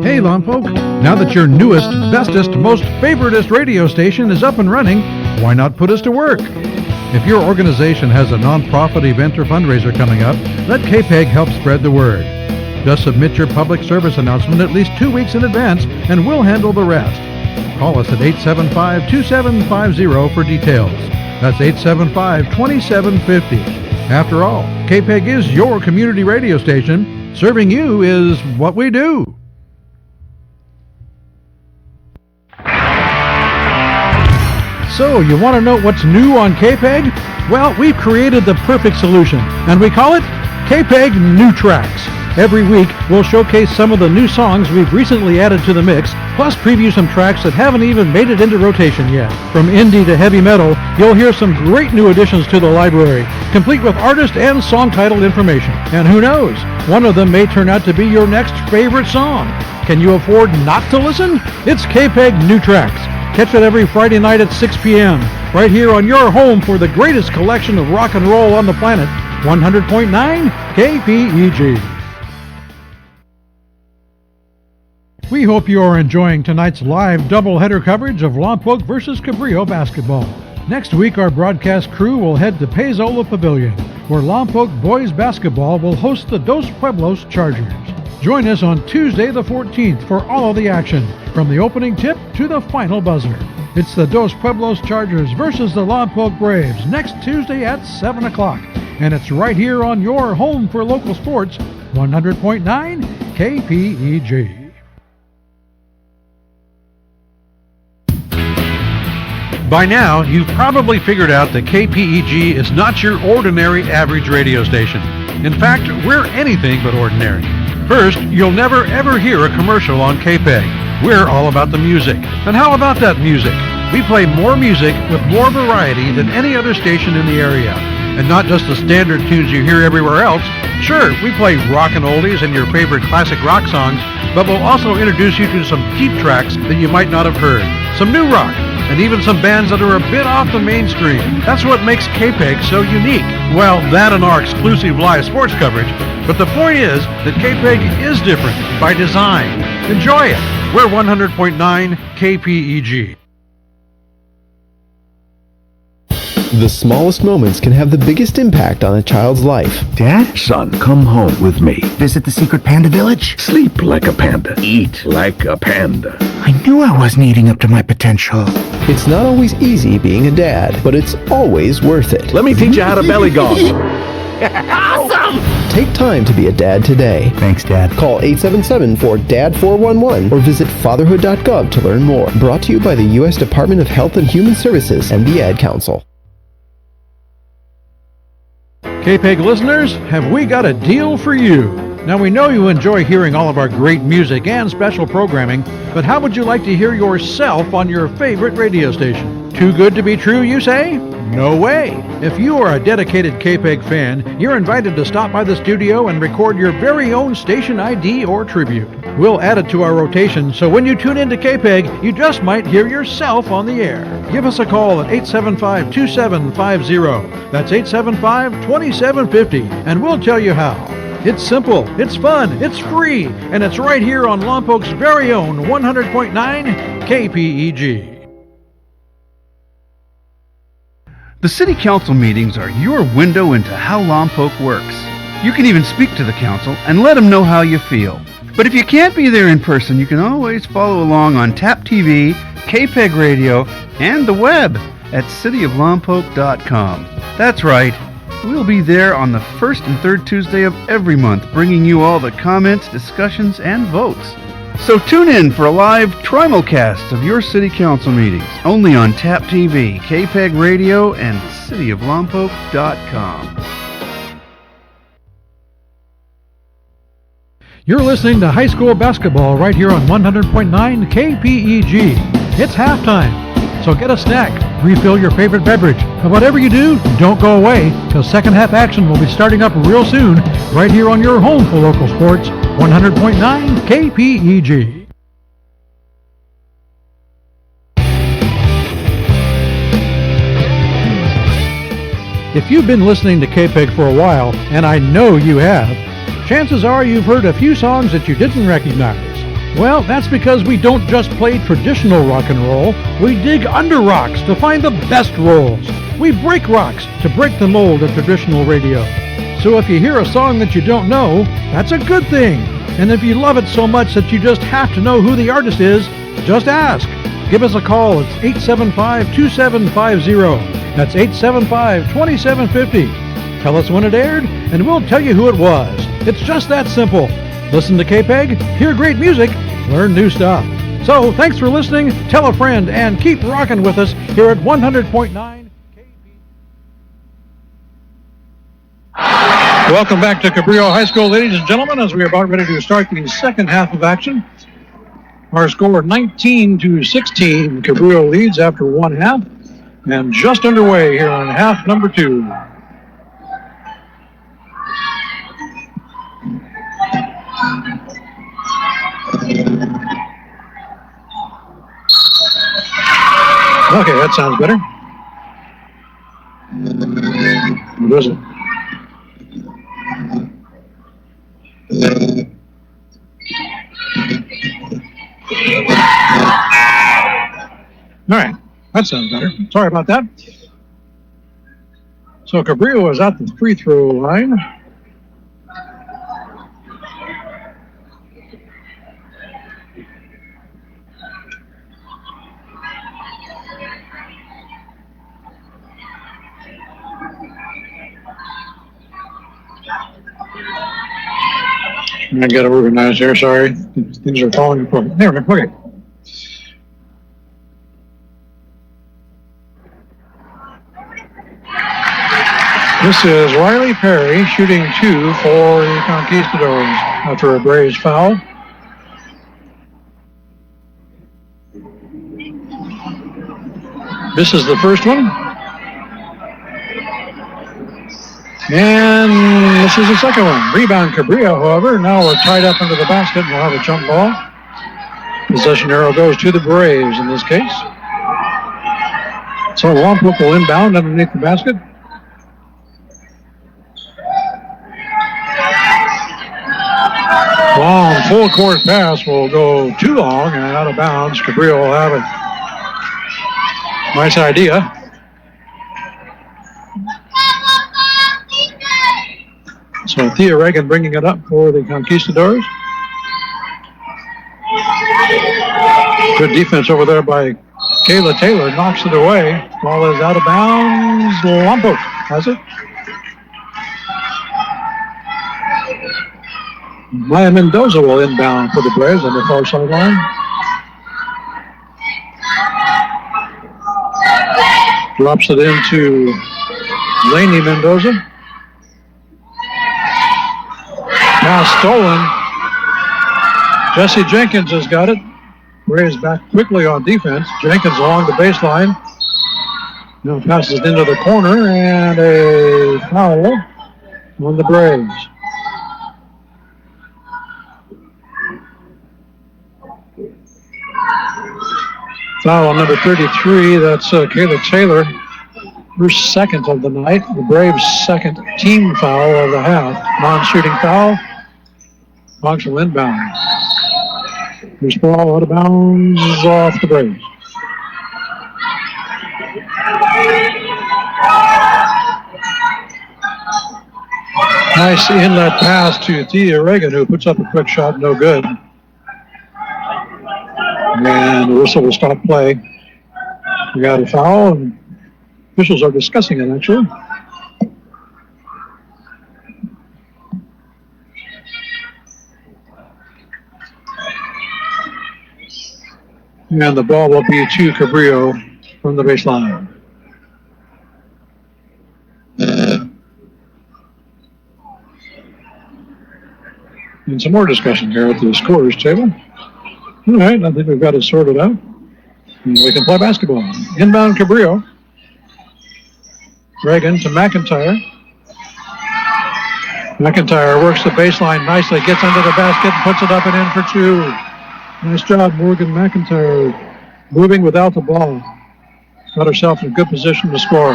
Hey Lompoc, now that your newest, bestest, most favoritist radio station is up and running, why not put us to work? If your organization has a non-profit event or fundraiser coming up, let KPEG help spread the word. Just submit your public service announcement at least 2 weeks in advance and we'll handle the rest. Call us at 875-2750 for details. That's 875-2750. After all, KPEG is your community radio station. Serving you is what we do. So, you want to know what's new on KPEG? Well, we've created the perfect solution, and we call it KPEG New Tracks. Every week, we'll showcase some of the new songs we've recently added to the mix, plus preview some tracks that haven't even made it into rotation yet. From indie to heavy metal, you'll hear some great new additions to the library, complete with artist and song title information. And who knows, one of them may turn out to be your next favorite song. Can you afford not to listen? It's KPEG New Tracks. Catch it every Friday night at 6 p.m. right here on your home for the greatest collection of rock and roll on the planet, 100.9 KPEG. We hope you are enjoying tonight's live doubleheader coverage of Lompoc versus Cabrillo basketball. Next week, our broadcast crew will head to Paizola Pavilion, where Lompoc boys basketball will host the Dos Pueblos Chargers. Join us on Tuesday the 14th for all of the action, from the opening tip to the final buzzer. It's the Dos Pueblos Chargers versus the Lompoc Braves next Tuesday at 7 o'clock. And it's right here on your home for local sports, 100.9 KPEG. By now, you've probably figured out that KPEG is not your ordinary average radio station. In fact, we're anything but ordinary. First, you'll never ever hear a commercial on KPEG. We're all about the music. And how about that music? We play more music with more variety than any other station in the area. And not just the standard tunes you hear everywhere else. Sure, we play rock and oldies and your favorite classic rock songs, but we'll also introduce you to some deep tracks that you might not have heard. Some new rock, and even some bands that are a bit off the mainstream. That's what makes KPEG so unique. Well, that and our exclusive live sports coverage. But the point is that KPEG is different by design. Enjoy it. We're 100.9 KPEG. The smallest moments can have the biggest impact on a child's life. Dad? Son, come home with me. Visit the secret panda village? Sleep like a panda. Eat like a panda. I knew I wasn't eating up to my potential. It's not always easy being a dad, but it's always worth it. Let me teach you how to belly golf. Awesome! Take time to be a dad today. Thanks, Dad. Call 877-4DAD-411 or visit fatherhood.gov to learn more. Brought to you by the U.S. Department of Health and Human Services and the Ad Council. KPEG listeners, have we got a deal for you? Now, we know you enjoy hearing all of our great music and special programming, but how would you like to hear yourself on your favorite radio station? Too good to be true, you say? No way! If you are a dedicated KPEG fan, you're invited to stop by the studio and record your very own station ID or tribute. We'll add it to our rotation, so when you tune into KPEG, you just might hear yourself on the air. Give us a call at 875-2750. That's 875-2750, and we'll tell you how. It's simple, it's fun, it's free, and it's right here on Lompoc's very own 100.9 KPEG. The City Council meetings are your window into how Lompoc works. You can even speak to the council and let them know how you feel. But if you can't be there in person, you can always follow along on TAP TV, KPEG Radio, and the web at cityoflompoc.com. That's right. We'll be there on the first and third Tuesday of every month, bringing you all the comments, discussions, and votes. So tune in for a live trimulcast of your city council meetings, only on TAP TV, KPEG Radio, and cityoflompoc.com. You're listening to high school basketball right here on 100.9 KPEG. It's halftime. So get a snack, refill your favorite beverage, and whatever you do, don't go away, because second half action will be starting up real soon, right here on your home for local sports, 100.9 KPEG. If you've been listening to KPEG for a while, and I know you have, chances are you've heard a few songs that you didn't recognize. Well, that's because we don't just play traditional rock and roll, we dig under rocks to find the best rolls. We break rocks to break the mold of traditional radio. So if you hear a song that you don't know, that's a good thing. And if you love it so much that you just have to know who the artist is, just ask. Give us a call. It's 875-2750. That's 875-2750. Tell us when it aired, and we'll tell you who it was. It's just that simple. Listen to KPEG, hear great music, learn new stuff. So, thanks for listening, tell a friend, and keep rocking with us here at 100.9 Welcome back to Cabrillo High School, ladies and gentlemen, as we are about ready to start the second half of action. Our score 19-16. Cabrillo leads after one half, and just underway here on half number two. Okay, that sounds better. What is it? All right, that sounds better. Sorry about that. So Cabrillo is at the free throw line. I got to organize here, sorry. Things are falling apart. There, okay. This is Riley Perry shooting 2 for the Conquistadors after a Braves foul. This is the first one. And this is the second one. Rebound Cabrillo, however. Now we're tied up under the basket and we'll have a jump ball. Possession arrow goes to the Braves in this case. So Lompoc will inbound underneath the basket. Long full court pass will go too long and out of bounds. Cabrillo will have it. Nice idea. So Thea Reagan bringing it up for the Conquistadors. Good defense over there by Kayla Taylor. Knocks it away. Ball is out of bounds. Lompoc has it. Maya Mendoza will inbound for the Braves on the far sideline. Drops it into Lainey Mendoza. Pass stolen. Jesse Jenkins has got it. Braves back quickly on defense. Jenkins along the baseline. Now passes it into the corner and a foul on the Braves. Foul on number 33. That's Kayla Taylor. Her second of the night. The Braves' second team foul of the half. Non-shooting foul. Hawks will inbound. This ball out of bounds off the Braves. Nice inlet pass to Thea Reagan, who puts up a quick shot, no good. And the whistle will stop play. We got a foul, and officials are discussing it, actually. And the ball will be to Cabrillo from the baseline. And some more discussion here at the scorers table. All right, I think we've got it sorted out. And we can play basketball. Inbound Cabrillo. Reagan to McIntyre. McIntyre works the baseline nicely, gets under the basket and puts it up and in for 2. Nice job, Morgan McIntyre. Moving without the ball. Got herself in a good position to score.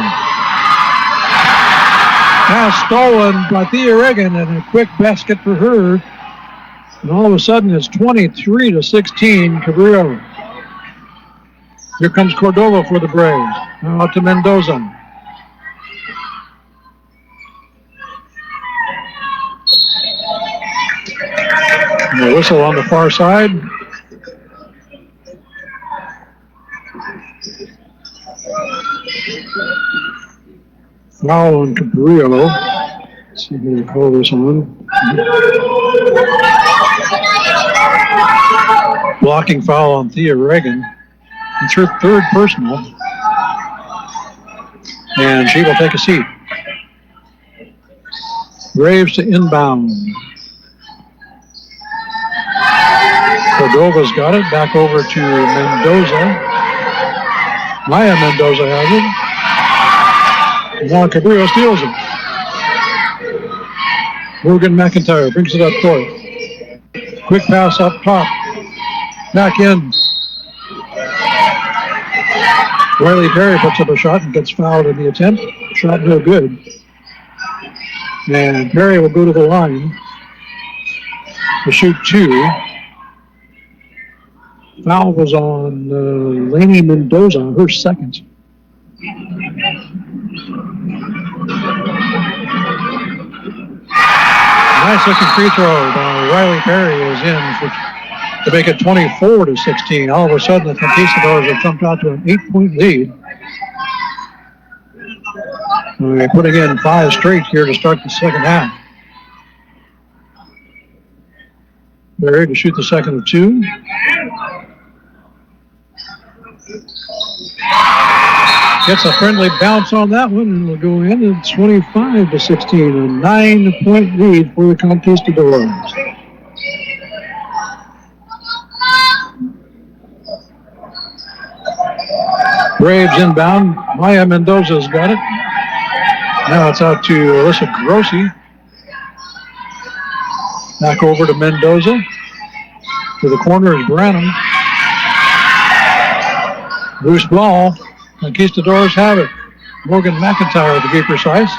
Pass stolen by Thea Reagan and a quick basket for her. And all of a sudden it's 23-16, Cabrillo. Here comes Cordova for the Braves. Now out to Mendoza. And the whistle on the far side. Foul on Cabrillo. Let's see if we can call this on. Blocking foul on Thea Reagan. It's her third personal. And she will take a seat. Braves to inbound. Cordova's got it. Back over to Mendoza. Maya Mendoza has it. Now Cabrillo steals it. Morgan McIntyre brings it up court. Quick pass up top. Back in. Riley Perry puts up a shot and gets fouled in the attempt. Shot no good. And Perry will go to the line to shoot 2. Foul was on Lainey Mendoza, her second. Nice looking free throw by Riley Perry is in to make it 24-16. All of a sudden, the Conquistadors have jumped out to an 8-point lead. They're putting in 5 straight here to start the second half. Perry to shoot the second of 2. Gets a friendly bounce on that one, and will go in. It's 25-16, a 9-point lead for the Conquistadors. Braves inbound. Maya Mendoza's got it. Now it's out to Alyssa Grossi. Back over to Mendoza. To the corner is Branham. Loose ball. Conquistadors have it. Morgan McIntyre to be precise.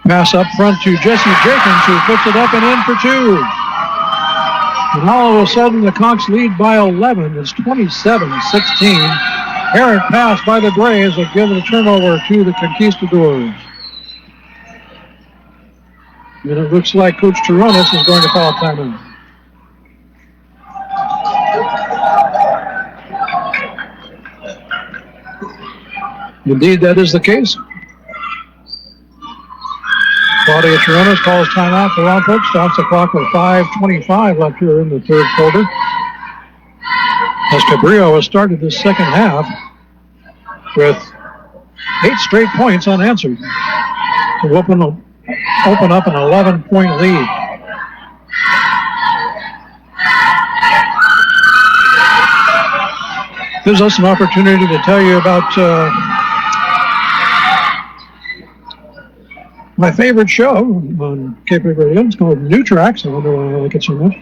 Pass up front to Jesse Jenkins, who puts it up and in for 2. And all of a sudden, the Conks lead by 11. It's 27-16. Errant pass by the Braves will give it a turnover to the Conquistadors. And it looks like Coach Toronis is going to call a timeout. Indeed, that is the case. Claudia Toronis calls timeout for Lompoc. Stops the clock with 5:25 left here in the third quarter. As Cabrillo has started this second half with 8 straight points unanswered to open up an 11-point lead. Gives us an opportunity to tell you about my favorite show on KPEG Radio. It's called New Tracks. I wonder why I like it so much.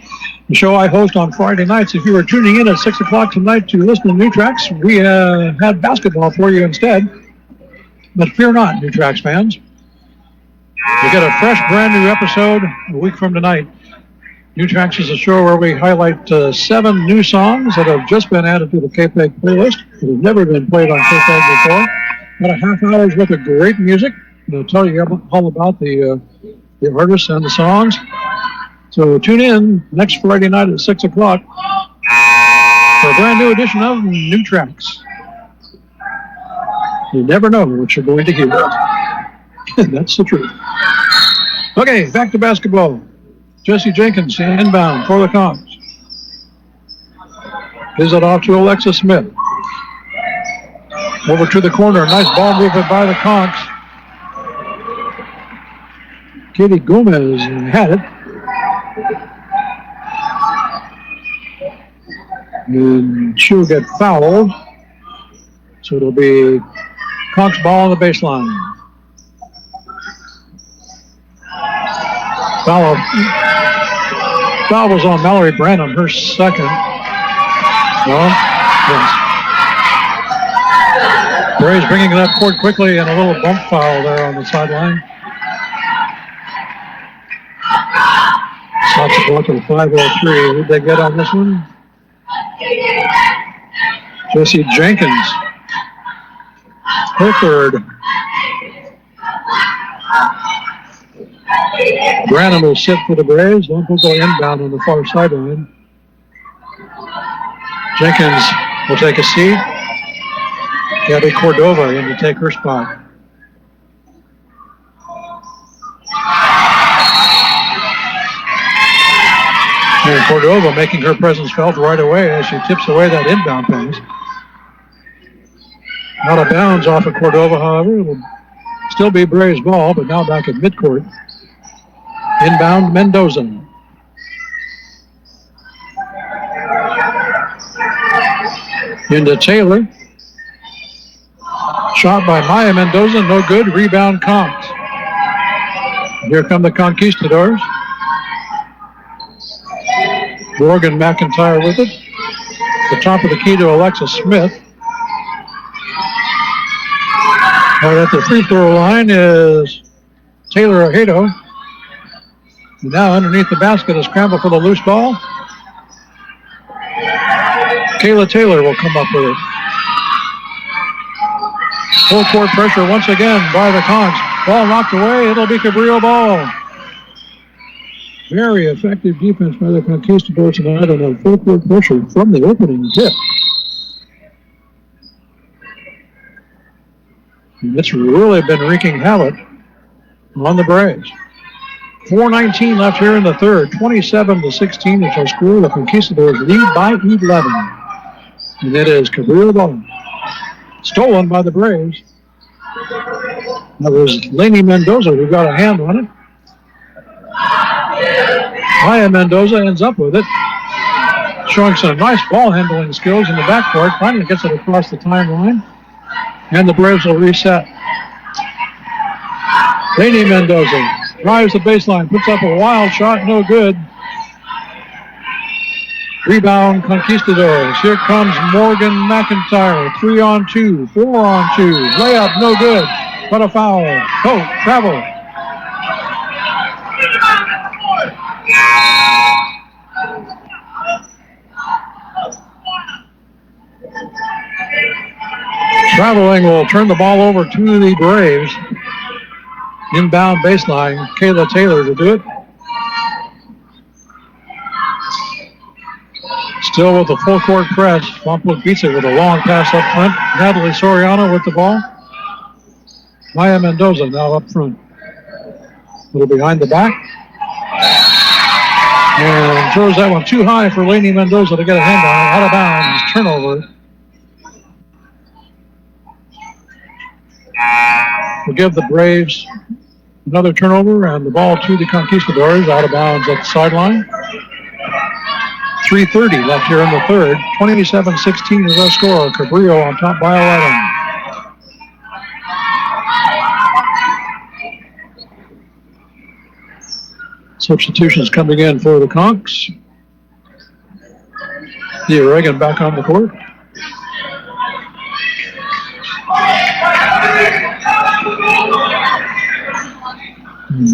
The show I host on Friday nights. If you were tuning in at 6 o'clock tonight to listen to New Tracks, we had basketball for you instead. But fear not, New Tracks fans. You get a fresh, brand new episode a week from tonight. New Tracks is a show where we highlight 7 new songs that have just been added to the KPEG playlist that have never been played on KPEG before. About a half hour's worth of great music. We'll tell you all about the artists and the songs. So tune in next Friday night at 6 o'clock for a brand new edition of New Tracks. You never know what you're going to hear. That's the truth. Okay, back to basketball. Jesse Jenkins inbound for the Conks. Gives it off to Alexa Smith. Over to the corner. Nice ball movement by the Conks. Katie Gomez had it. And she'll get fouled. So it'll be Conks ball on the baseline. Foul was on Mallory Branham, her second. No? Yes. Braves bringing it up court quickly and a little bump foul there on the sideline. Stops the clock at 5:03. Who'd they get on this one? Jesse Jenkins. Her third. Branham will sit for the Braves. Lompoc will inbound on the far sideline. Jenkins will take a seat. Gabby Cordova in to take her spot. And Cordova making her presence felt right away as she tips away that inbound pass. Out of bounds off of Cordova, however. It will still be Braves ball, but now back at midcourt. Inbound Mendoza. Into Taylor. Shot by Maya Mendoza, no good. Rebound Conks. Here come the Conquistadors. Morgan McIntyre with it. The top of the key to Alexa Smith. Right at the free throw line is Taylor Ojeda. Now underneath the basket, a scramble for the loose ball. Kayla Taylor will come up with it. Full court pressure once again by the Conks. Ball knocked away. It'll be Cabrillo ball. Very effective defense by the Conquistadors tonight on a full court pressure from the opening tip. And it's really been wreaking havoc on the Braves. 4:19 left here in the third. 27-16 is our score. The Conquistadors lead by 11. And it is Cabrillo ball. Stolen by the Braves. That was Lainey Mendoza who got a hand on it. Maya Mendoza ends up with it. Showing some nice ball handling skills in the backcourt. Finally gets it across the timeline. And the Braves will reset. Lainey Mendoza drives the baseline, puts up a wild shot, no good. Rebound, Conquistadors. Here comes Morgan McIntyre. 3-on-2, 4-on-2. Layup, no good, but a foul. Oh, travel. Traveling will turn the ball over to the Braves. Inbound baseline, Kayla Taylor to do it. Still with the full court press. Lompoc beats it with a long pass up front. Natalie Soriano with the ball. Maya Mendoza now up front. A little behind the back. And throws that one too high for Lainey Mendoza to get a hand on it. Out of bounds. Turnover. We'll give the Braves another turnover and the ball to the Conquistadors. Out of bounds at the sideline. 3:30 left here in the third. 27-16 is our score. Cabrillo on top by 11. Substitutions coming in for the Conks. The Oregon back on the court.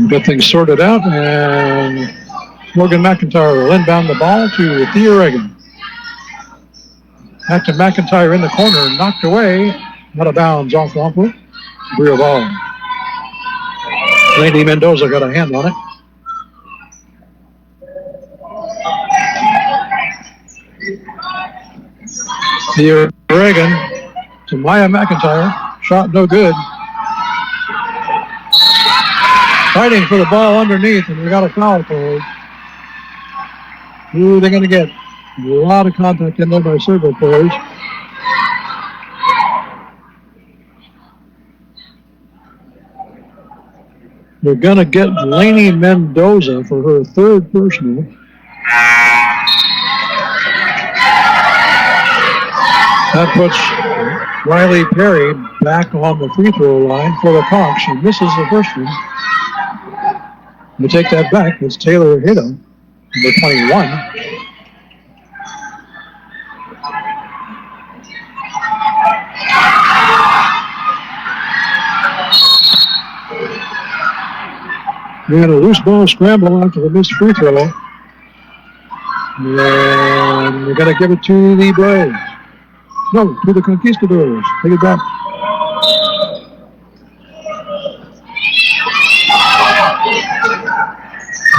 Get things sorted out, and Morgan McIntyre will inbound the ball to Thea Reagan. Back to McIntyre in the corner, knocked away, out of bounds off Lompoc. Real ball. Lainey Mendoza got a hand on it. Thea Reagan to Maya McIntyre. Shot no good. Fighting for the ball underneath, and we got a foul called. Who are they going to get? A lot of contact in there by several players. They're going to get Lainey Mendoza for her third personal. That puts Riley Perry back on the free throw line for the Conks. She misses the first one. We take that back. It's Taylor Ojeda, number 21. We had a loose ball scramble after the missed free throw. And we're going to give it to the Braves. No, to the Conquistadors. Take it back.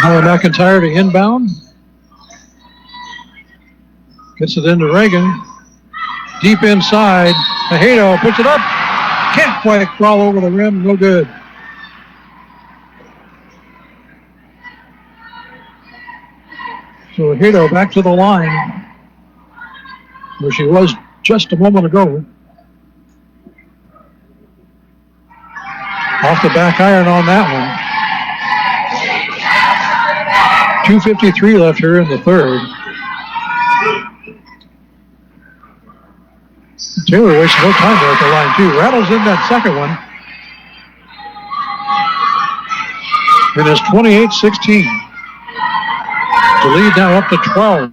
Now McIntyre to inbound. Gets it into Reagan. Deep inside. Ojeda puts it up. Can't quite crawl over the rim. No good. So Ojeda back to the line where she was just a moment ago. Off the back iron on that one. 2:53 left here in the third. Taylor wasted no time there at the line too. Rattles in that second one. It is 28-16. The lead now up to 12.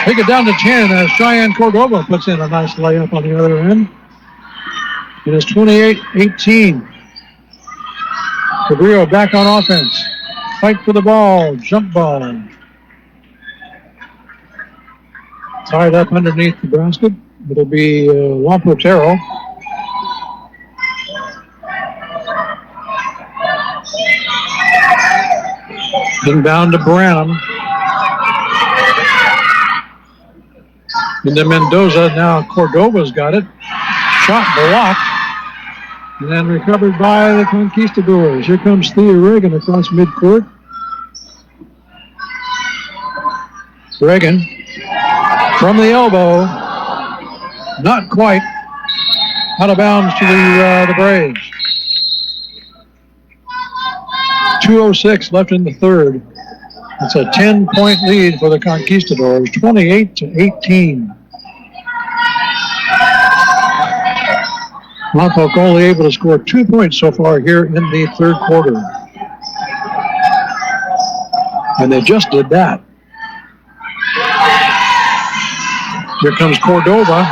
Take it down to 10 as Cheyenne Cordova puts in a nice layup on the other end. It is 28-18. Cabrillo back on offense. Fight for the ball. Jump ball. Tied up underneath the basket. It'll be Lompoc. Inbound to Branham. Into Mendoza. Now Cordova's got it. Shot blocked. And then recovered by the Conquistadors. Here comes Thea Reagan across midcourt. Reagan from the elbow. Not quite. Out of bounds to the Braves. 2:06 left in the third. It's a 10-point lead for the Conquistadors, 28-18. Lompoc only able to score 2 points so far here in the third quarter. And they just did that. Here comes Cordova.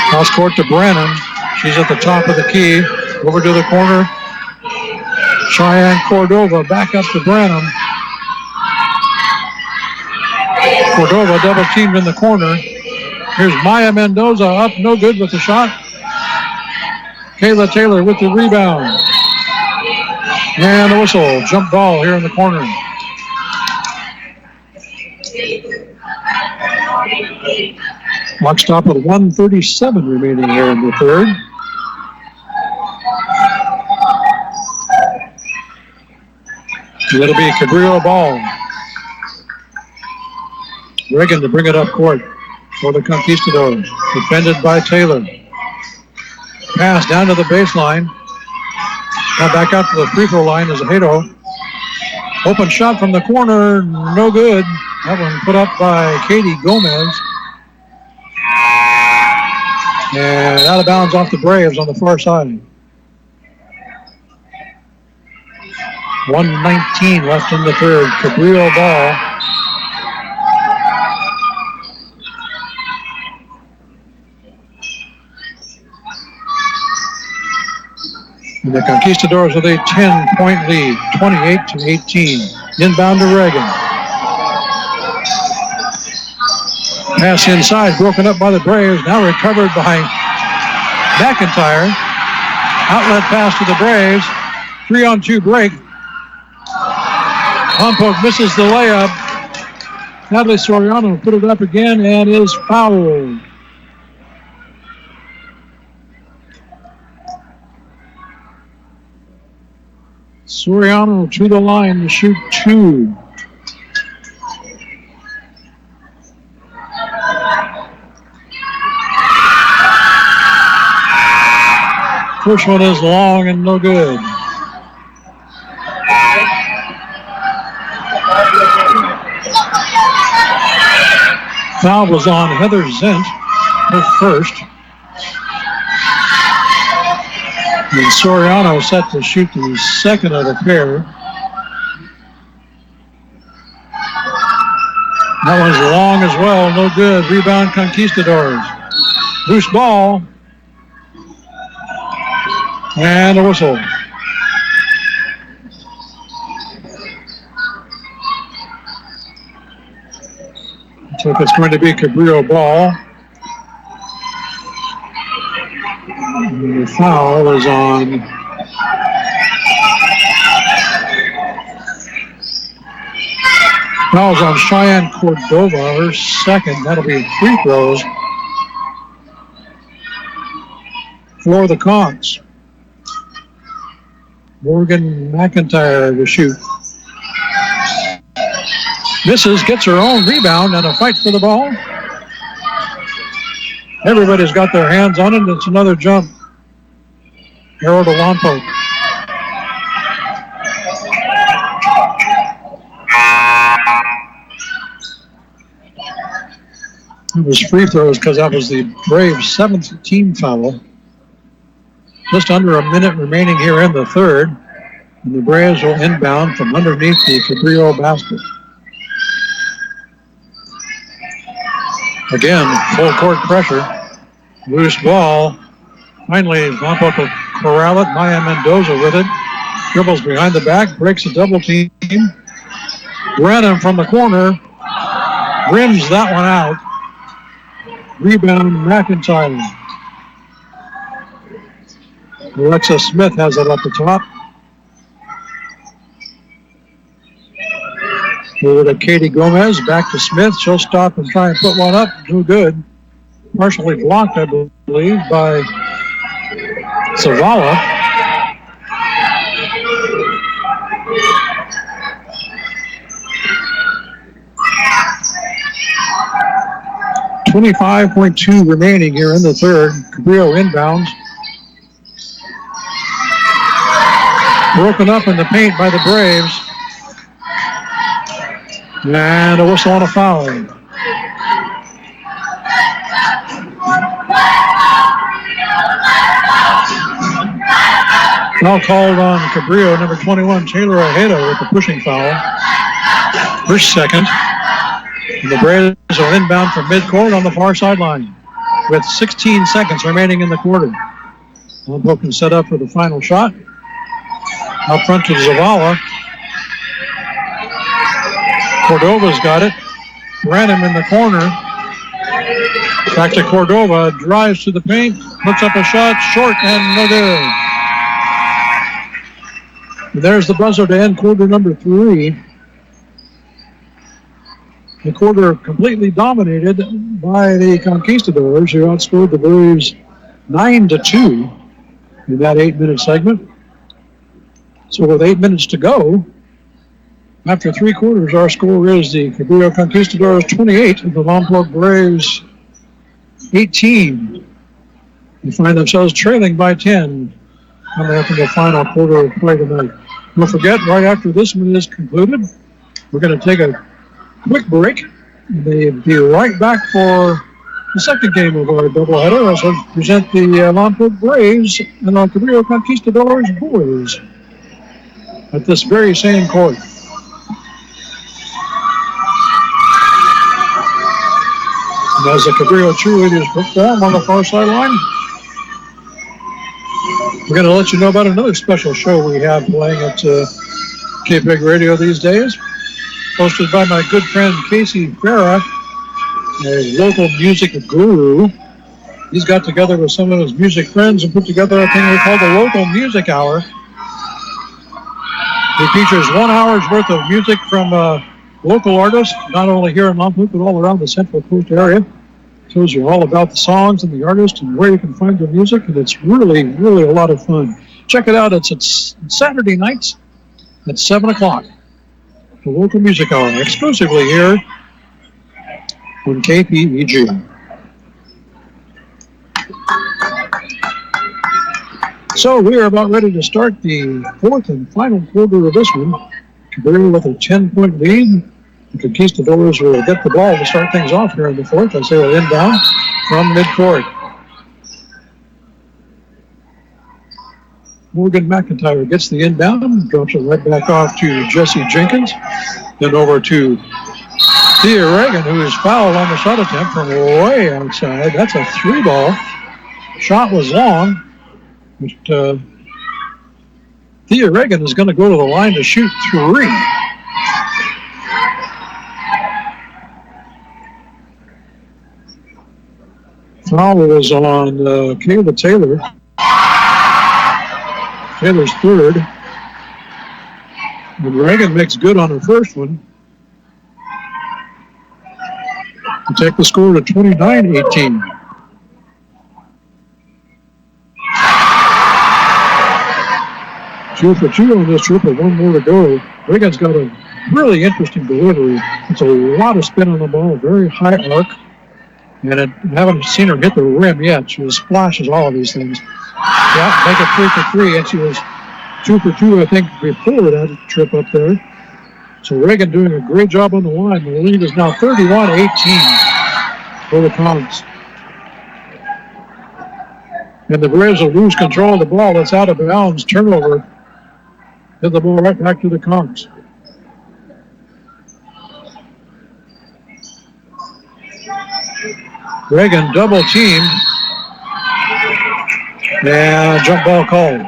Cross court to Branham. She's at the top of the key. Over to the corner. Cheyenne Cordova back up to Branham. Cordova double teamed in the corner. Here's Maya Mendoza up, no good with the shot. Kayla Taylor with the rebound. And a whistle, jump ball here in the corner. Clock stop with 1:37 remaining here in the third. It'll be Cabrillo ball. Reagan to bring it up court for the Conquistadors. Defended by Taylor. Pass down to the baseline. Now back out to the free throw line is Hato. Open shot from the corner, no good. That one put up by Katie Gomez. And out of bounds off the Braves on the far side. 1:19 left in the third. Cabrillo ball. And the Conquistadors with a 10-point lead, 28-18. Inbound to Reagan. Pass inside, broken up by the Braves. Now recovered by McIntyre. Outlet pass to the Braves. 3-on-2 break. Lompoc misses the layup. Natalie Soriano put it up again and is fouled. Soriano to the line to shoot 2. First one is long and no good. Foul was on Heather Zent, her first. And Soriano set to shoot the second of the pair. That one's long as well, no good. Rebound Conquistadors. Loose ball. And a whistle. So if it's going to be Cabrillo ball, the foul is on Cheyenne Cordova, her second. That'll be free throws for the Conks. Morgan McIntyre to shoot. Misses, gets her own rebound, and a fight for the ball. Everybody's got their hands on it. It's another jump. Arrow to Lompoc. It was free throws because that was the Braves' 7th team foul. Just under a minute remaining here in the third. And the Braves will inbound from underneath the Cabrillo basket. Again, full court pressure. Loose ball. Finally, Lompoc will corral it. Maya Mendoza with it. Dribbles behind the back, breaks a double team. Brennan from the corner rims that one out. Rebound McIntyre. Alexa Smith has it up the top. Over to Katie Gomez, back to Smith. She'll stop and try and put one up. No good. Partially blocked, I believe, by Zavala. .25 remaining here in the third. Cabrillo inbounds. Broken up in the paint by the Braves. And a whistle on a foul. Foul called on Cabrillo, number 21, Taylor Ojeda, with the pushing foul. First second. And the Braves will inbound from midcourt on the far sideline with 16 seconds remaining in the quarter. Lompoc can set up for the final shot. Out front to Zavala. Cordova's got it. Branham in the corner. Back to Cordova. Drives to the paint. Puts up a shot. Short and no good. And there's the buzzer to end quarter number 3. The quarter completely dominated by the Conquistadors, who outscored the Braves 9-2 in that 8-minute segment. So with 8 minutes to go, after 3 quarters, our score is the Cabrillo Conquistadors 28 and the Lompoc Braves 18. They find themselves trailing by 10 coming up in the final quarter of play tonight. Don't forget, right after this one is concluded, we're going to take a quick break. They'll be right back for the second game of our doubleheader as we present the Lompoc Braves and our Cabrillo Conquistadors boys at this very same court. And as the Cabrillo cheerleaders perform on the far sideline, we're going to let you know about another special show we have playing at KPEG Radio these days, hosted by my good friend Casey Farah, a local music guru. He's got together with some of his music friends and put together a thing we call the Local Music Hour. He features 1 hour's worth of music from local artists, not only here in Lompoc, but all around the Central Coast area. Tells you all about the songs and the artists and where you can find their music, and it's really, really a lot of fun. Check it out. It's Saturday nights at 7 o'clock. The Local Music Hour, exclusively here on KPEG. So we are about ready to start the fourth and final quarter of this one. Cabrillo with a 10-point lead. The Conquistadors will get the ball to start things off here in the fourth as they will inbound from midcourt. Morgan McIntyre gets the inbound, drops it right back off to Jesse Jenkins, then over to Thea Reagan, who is fouled on the shot attempt from way outside. That's a 3-ball. Shot was long, but Thea Reagan is going to go to the line to shoot 3. Foul was on Kayla Taylor. Taylor's third. And Reagan makes good on her first one. To take the score to 29-18. Two for two on this triple, 1 more to go. Reagan's got a really interesting delivery. It's a lot of spin on the ball, very high arc. And I haven't seen her hit the rim yet. She just splashes all of these things. Yeah, make it 3 for 3, and she was 2 for 2, I think, before that trip up there. So Reagan doing a great job on the line. The lead is now 31-18 for the Conks. And the Braves will lose control of the ball. It's out of bounds. Turnover. Hit the ball right back to the Conks. Reagan double teamed. And jump ball called.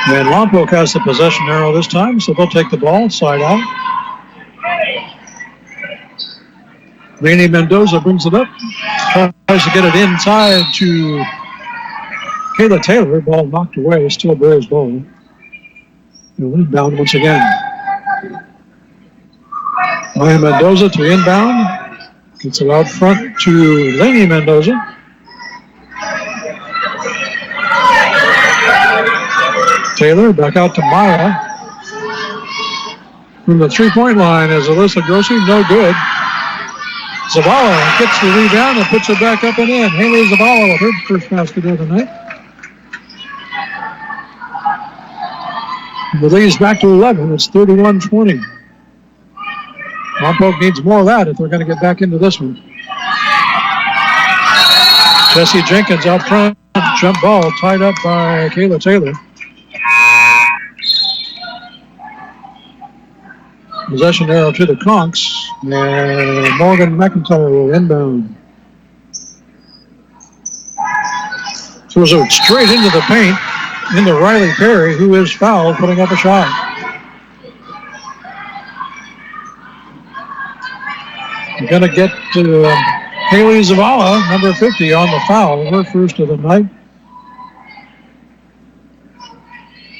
And Lompoc has the possession arrow this time, so they'll take the ball side out. Laney Mendoza brings it up. Tries to get it inside to Kayla Taylor. Ball knocked away. Still Braves ball. They'll inbound once again. Maya Mendoza to inbound. Gets it out front to Laney Mendoza. Taylor back out to Maya. From the three-point line is Alyssa Grossi. No good. Zavala gets the rebound and puts it back up and in. Haley Zavala with her first basket of the night. The lead's back to 11. It's 31-20. Lompoc needs more of that if they're going to get back into this one. Jessie Jenkins out front. Jump ball tied up by Kayla Taylor. Possession arrow to the Conks. And Morgan McIntyre will inbound. Throws it straight into the paint. Into Riley Perry, who is fouled, putting up a shot. We're going to get to Haley Zavala, number 50, on the foul. Her first of the night.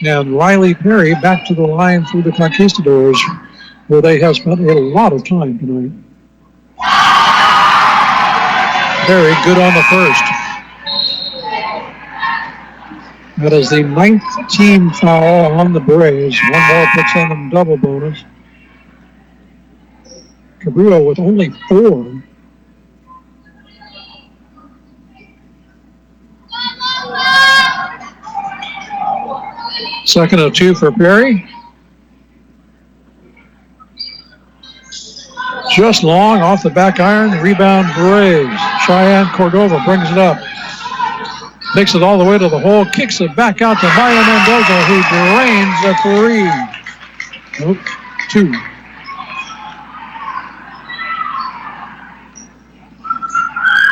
And Riley Perry back to the line for the Conquistadors, where they have spent a lot of time tonight. Perry good on the first. That is the 9th team foul on the Braves. One more puts on them double bonus. Cabrillo with only 4. Second of 2 for Perry. Just long off the back iron. Rebound Braves. Cheyenne Cordova brings it up. Takes it all the way to the hole. Kicks it back out to Maya Mendoza, who drains a 3. Nope, 2.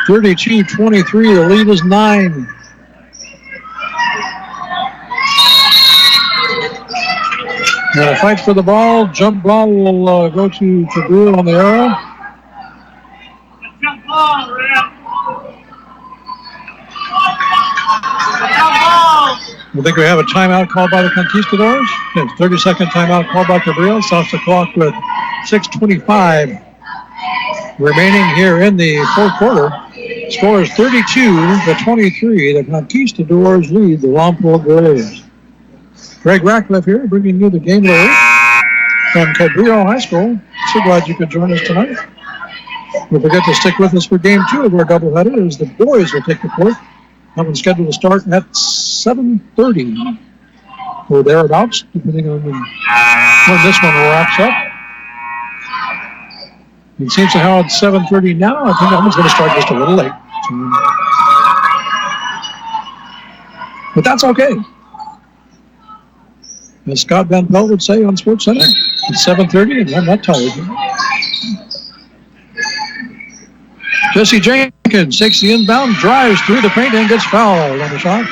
(32-23). The lead is 9. And a fight for the ball. Jump ball will go to Cabrillo on the arrow. Jump ball, Rip. I think we have a timeout called by the Conquistadors. Yes, 30-second timeout called by Cabrillo. Stops the clock with 6:25 remaining here in the fourth quarter. Score is 32-23. The Conquistadors lead the Lompoc Braves. Greg Ratcliffe here, bringing you the game of the week from Cabrillo High School. So glad you could join us tonight. Don't forget to stick with us for game 2 of our doubleheader, as the boys will take the court. That one's scheduled to start at 7:30 or thereabouts, depending on when this one wraps up. It seems to how it's 7:30 now. I think that one's going to start just a little late. But that's okay. As Scott Van Pelt would say on SportsCenter, it's 7:30 and I'm not tired. Jessie Jenkins takes the inbound, drives through the paint, and gets fouled on the shot.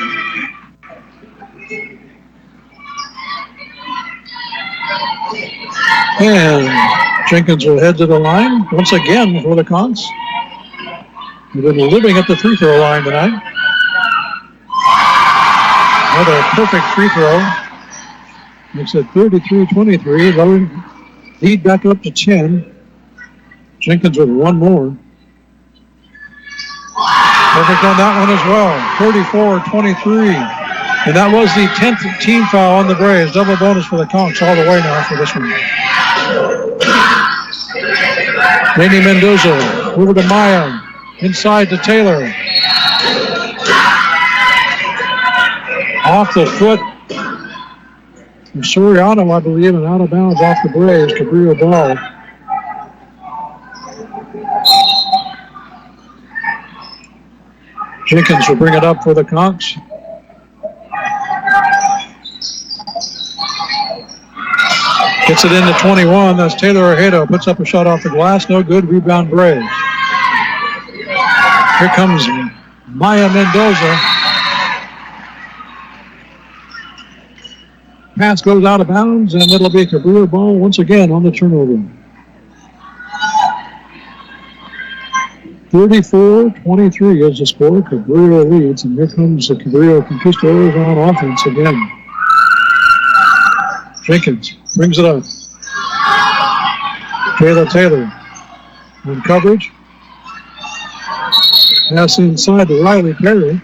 And Jenkins will head to the line once again for the Cons. They've been living at the free throw line tonight. Another perfect free throw. Makes it 33-23. Lowering lead back up to 10. Jenkins with one more. Perfect on that one as well. 34-23. And that was the 10th team foul on the Braves. Double bonus for the Conks all the way now for this one. Laney Mendoza over to Maya. Inside to Taylor. Off the foot from Soriano, I believe, and out of bounds off the Braves. Cabrillo ball. Jenkins will bring it up for the Conks. Gets it into 21. That's Taylor Ojeda. Puts up a shot off the glass. No good. Rebound Braves. Here comes Maya Mendoza. Pass goes out of bounds, and it'll be a Cabrillo ball once again on the turnover. 34-23 is the score. Cabrillo leads, and here comes the Cabrillo Conquistadors on offense again. Jenkins brings it up. Kayla Taylor on coverage. Pass inside to Riley Perry.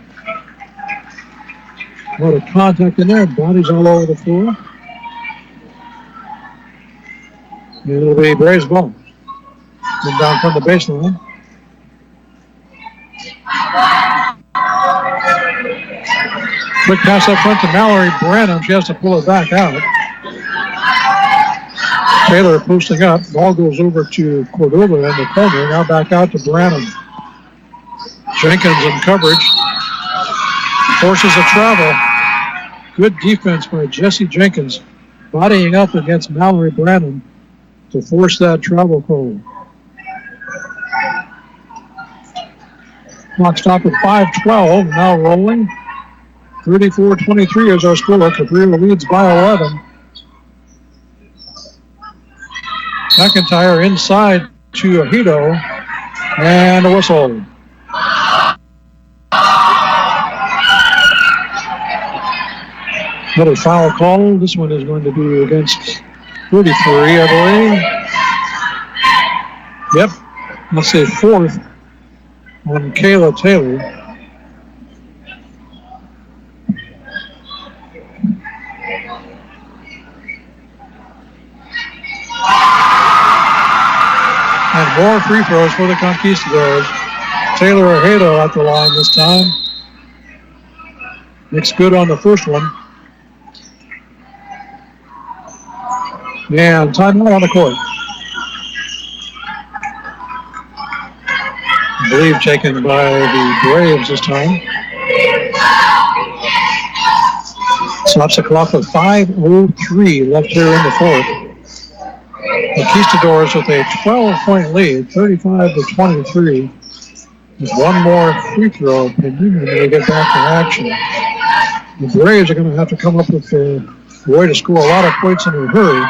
A lot of contact in there. Bodies all over the floor. And it'll be Braves ball. And down from the baseline. Quick pass up front to Mallory Branham. She has to pull it back out. Taylor posting up. Ball goes over to Cordova in the corner. Now back out to Branham. Jenkins in coverage. Forces a travel. Good defense by Jesse Jenkins. Bodying up against Mallory Branham to force that travel call. Clock stop at 5:12. Now rolling. 34-23 is our score. Cabrillo leads by 11. McIntyre inside to Ahito. And a whistle. Another foul call. This one is going to be against 33, I believe. Yep. Let's say fourth on Kayla Taylor. And more free throws for the Conquistadors. Taylor Ahito at the line this time. Looks good on the first one. And timeout on the court. I believe taken by the Braves this time. Stops the clock with 5:03 left here in the fourth. The Conquistadors with a 12-point lead, 35-23. With one more free throw pending, and they get back to action. The Braves are going to have to come up with a way to score a lot of points in a hurry.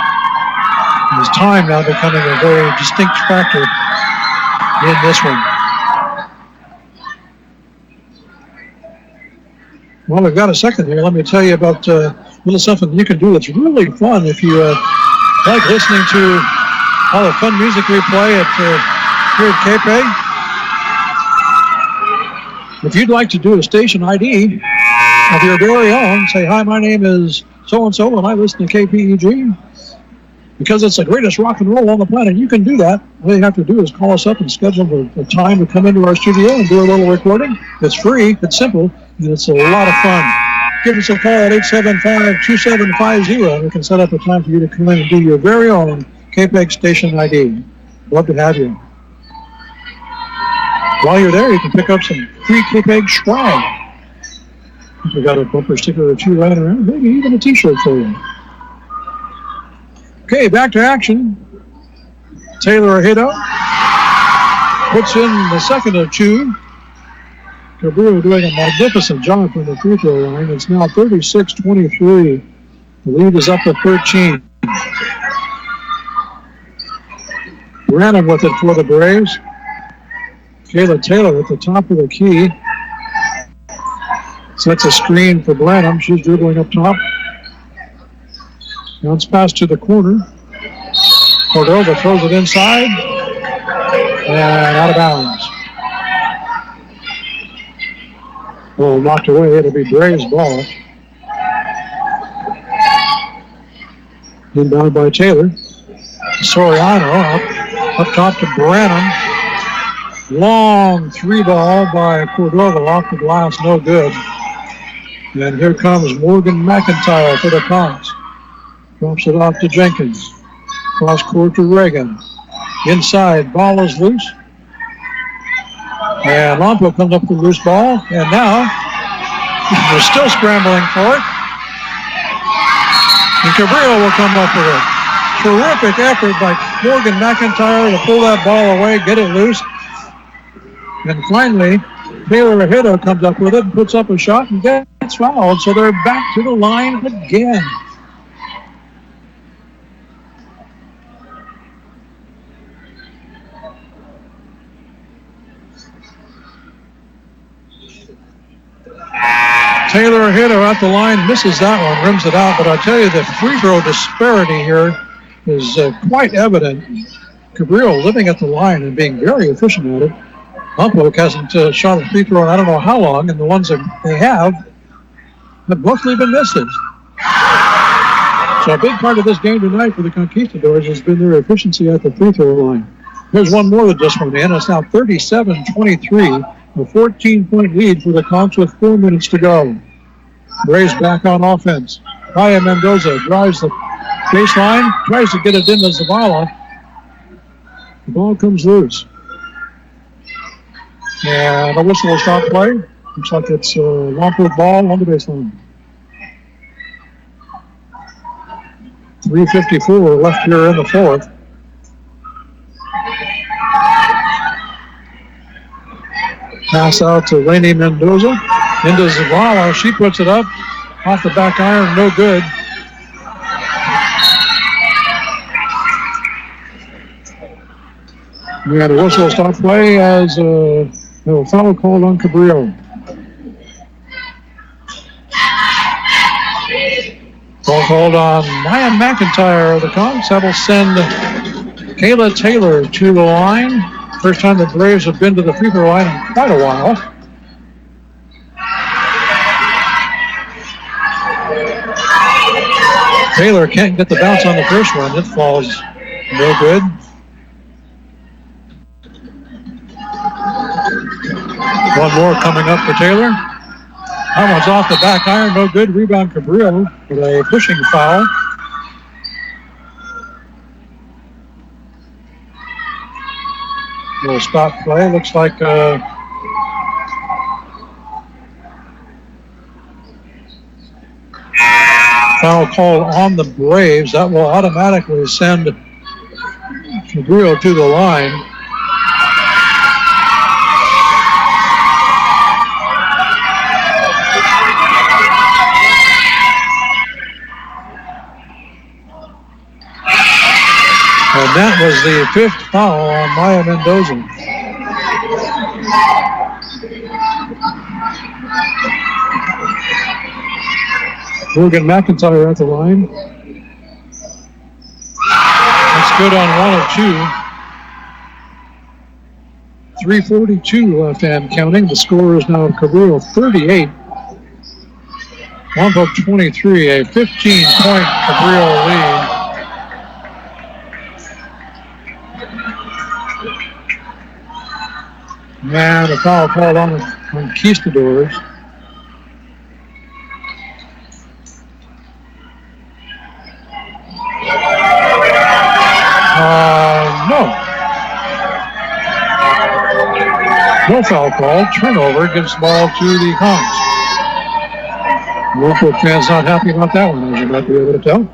His time now becoming a very distinct factor in this one. Well, we've got a second here. Let me tell you about a little something you can do that's really fun if you like listening to all the fun music we play at here at KPEG. If you'd like to do a station ID of your very own, say, hi, my name is so-and-so, and I listen to KPEG. Because it's the greatest rock and roll on the planet, you can do that. All you have to do is call us up and schedule a time to come into our studio and do a little recording. It's free, it's simple, and it's a lot of fun. Give us a call at 875-2750, and we can set up a time for you to come in and do your very own KPEG station ID. Love to have you. While you're there, you can pick up some free KPEG swag. We got a bumper sticker or two lying around, maybe even a t-shirt for you. Okay, back to action. Taylor Ahito puts in the second of two. Cabrillo doing a magnificent job from the free throw line. It's now 36-23. The lead is up to 13. Branham with it for the Braves. Kayla Taylor at the top of the key. Sets a screen for Branham. She's dribbling up top. Bounce pass to the corner. Cordova throws it inside. And out of bounds. Ball knocked away. It'll be Braves ball. Inbound by Taylor. Soriano up top to Branham. Long three ball by Cordova off the glass. No good. And here comes Morgan McIntyre for the Conks. Drops it off to Jenkins. Cross court to Reagan. Inside, ball is loose. And Lompoc comes up with the loose ball. And now, we're still scrambling for it. And Cabrillo will come up with it. Terrific effort by Morgan McIntyre to pull that ball away, get it loose. And finally, Taylor Hiddo comes up with it and puts up a shot and gets fouled, so they're back to the line again. Taylor Hiddo at the line, misses that one, rims it out, but I tell you, the free throw disparity here is quite evident. Cabrillo living at the line and being very efficient at it. Lompoc hasn't shot a free throw in I don't know how long, and the ones that they have mostly been misses. So a big part of this game tonight for the Conquistadors has been their efficiency at the free throw line. Here's one more that just went in. It's now 37-23, a 14-point lead for the Conks with 4 minutes to go. Braves back on offense. Raya Mendoza drives the baseline, tries to get it into Zavala. The ball comes loose. And a whistle will stop play. Looks like it's a Lompoc ball on the baseline. 3:54 left here in the fourth. Pass out to Lainey Mendoza. Into Zavala. She puts it up. Off the back iron, no good. We had a whistle stop play as a foul called on Cabrillo. Ball called on Maya McIntyre of the Conks. That'll send Kayla Taylor to the line. First time the Braves have been to the free throw line in quite a while. Taylor can't get the bounce on the first one. It falls no good. One more coming up for Taylor. That one's off the back iron, no good. Rebound Cabrillo with a pushing foul. Little stop play. Looks like foul call on the Braves. That will automatically send Cabrillo to the line. And that was the fifth foul on Maya Mendoza. Morgan McIntyre at the line. That's good on 1 of 2. 3:42 left and counting. The score is now Cabrillo 38. Lompoc 23, a 15-point Cabrillo lead. And a foul called on the Conquistadors. No foul call. Turnover gives the ball to the Conks. Local fans not happy about that one, as you might be able to tell.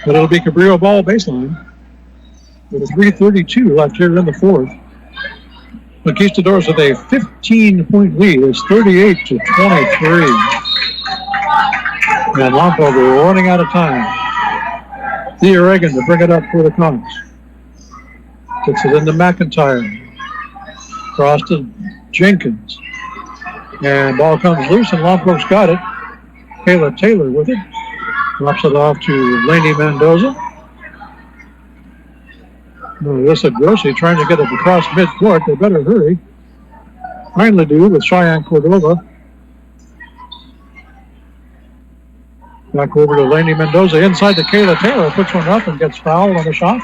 But it'll be Cabrillo ball baseline. With 3:32 left here in the fourth. Conquistadors with a 15-point lead. It's 38-23. And Lompoc are running out of time. Thea Reagan to bring it up for the Conks. Gets it into McIntyre. Cross to Jenkins. And ball comes loose and Lompoc's got it. Kayla Taylor with it. Drops it off to Lainey Mendoza. Melissa Grossi trying to get it across midcourt. They better hurry. Finally do with Cheyenne Cordova. Back over to Lainey Mendoza inside to Kayla Taylor. Puts one up and gets fouled on the shot.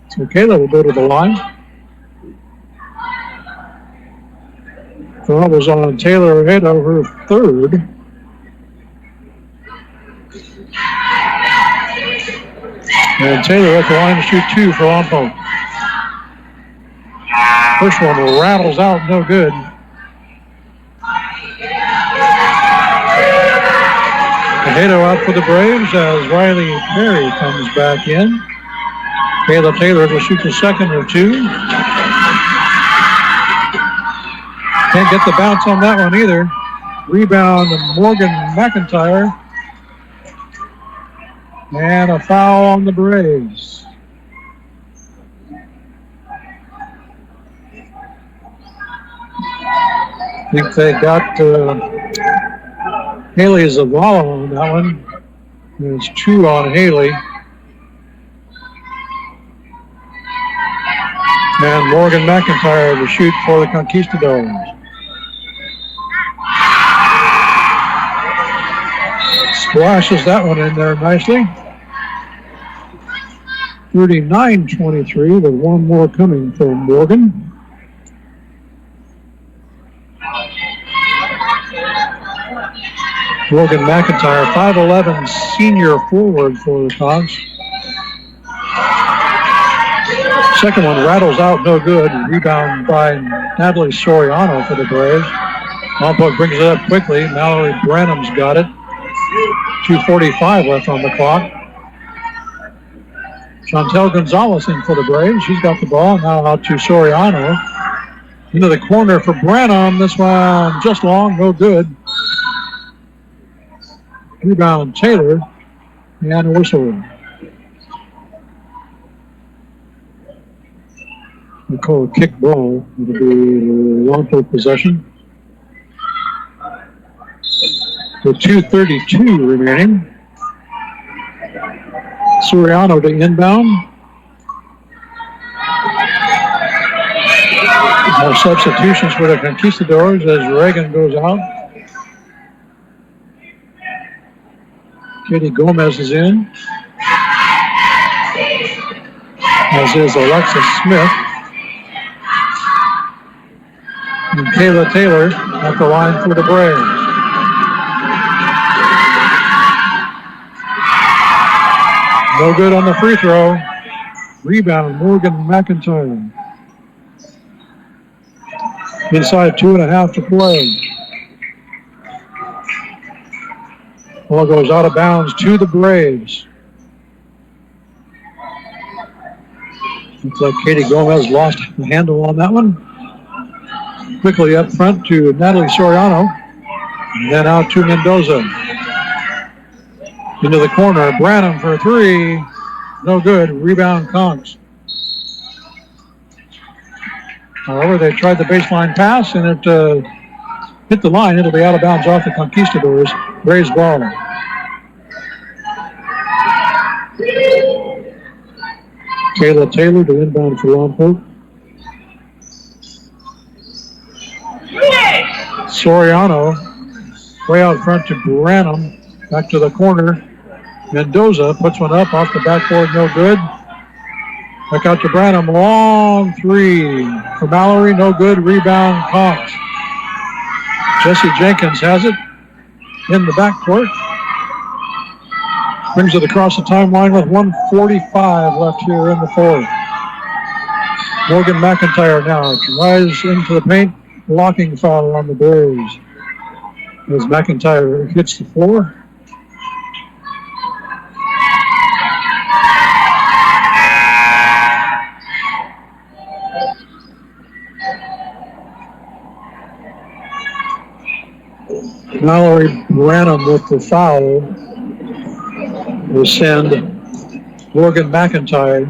So Kayla will go to the line. Foul was on Taylor Hiddo, her third. And Taylor at the line to shoot 2 for Lompoc. First one rattles out, no good. Hiddo out for the Braves as Riley Perry comes back in. Kayla Taylor will shoot the second or two. Can't get the bounce on that one either. Rebound, Morgan McIntyre. And a foul on the Braves. I think they got Haley Zavala on that one. There's two on Haley. And Morgan McIntyre to shoot for the Conquistadors. Splashes that one in there nicely. 39-23 with one more coming from Morgan. Morgan McIntyre, 5'11", senior forward for the Cogs. Second one rattles out, no good. Rebound by Natalie Soriano for the Braves. Lompoc brings it up quickly. Mallory Branham's got it. 2:45 left on the clock. Chantel Gonzalez in for the Braves. She's got the ball. Now out to Soriano. Into the corner for Branham. This one just long, no good. Rebound Taylor. And a whistle. We call a kick ball. It'll be Lompoc possession. With 2:32 remaining. Soriano to inbound. More substitutions for the Conquistadors as Reagan goes out. Katie Gomez is in. As is Alexis Smith. And Kayla Taylor at the line for the Braves. No good on the free throw. Rebound, Morgan McIntyre. Inside 2.5 to play. Ball goes out of bounds to the Braves. Looks like Katie Gomez lost the handle on that one. Quickly up front to Natalie Soriano. And then out to Mendoza. Into the corner, Branham for three. No good. Rebound Conks. However, they tried the baseline pass and it hit the line. It'll be out of bounds off the Conquistadors. Braves ball. Kayla Taylor to inbound for Lompoc. Soriano way out front to Branham. Back to the corner. Mendoza puts one up off the backboard, no good. Back out to Branham, long three for Mallory, no good. Rebound, Conks. Jesse Jenkins has it in the backcourt. Brings it across the timeline with 1:45 left here in the fourth. Morgan McIntyre now drives into the paint, blocking foul on the Braves. As McIntyre hits the floor. Mallory Branham with the foul will send Morgan McIntyre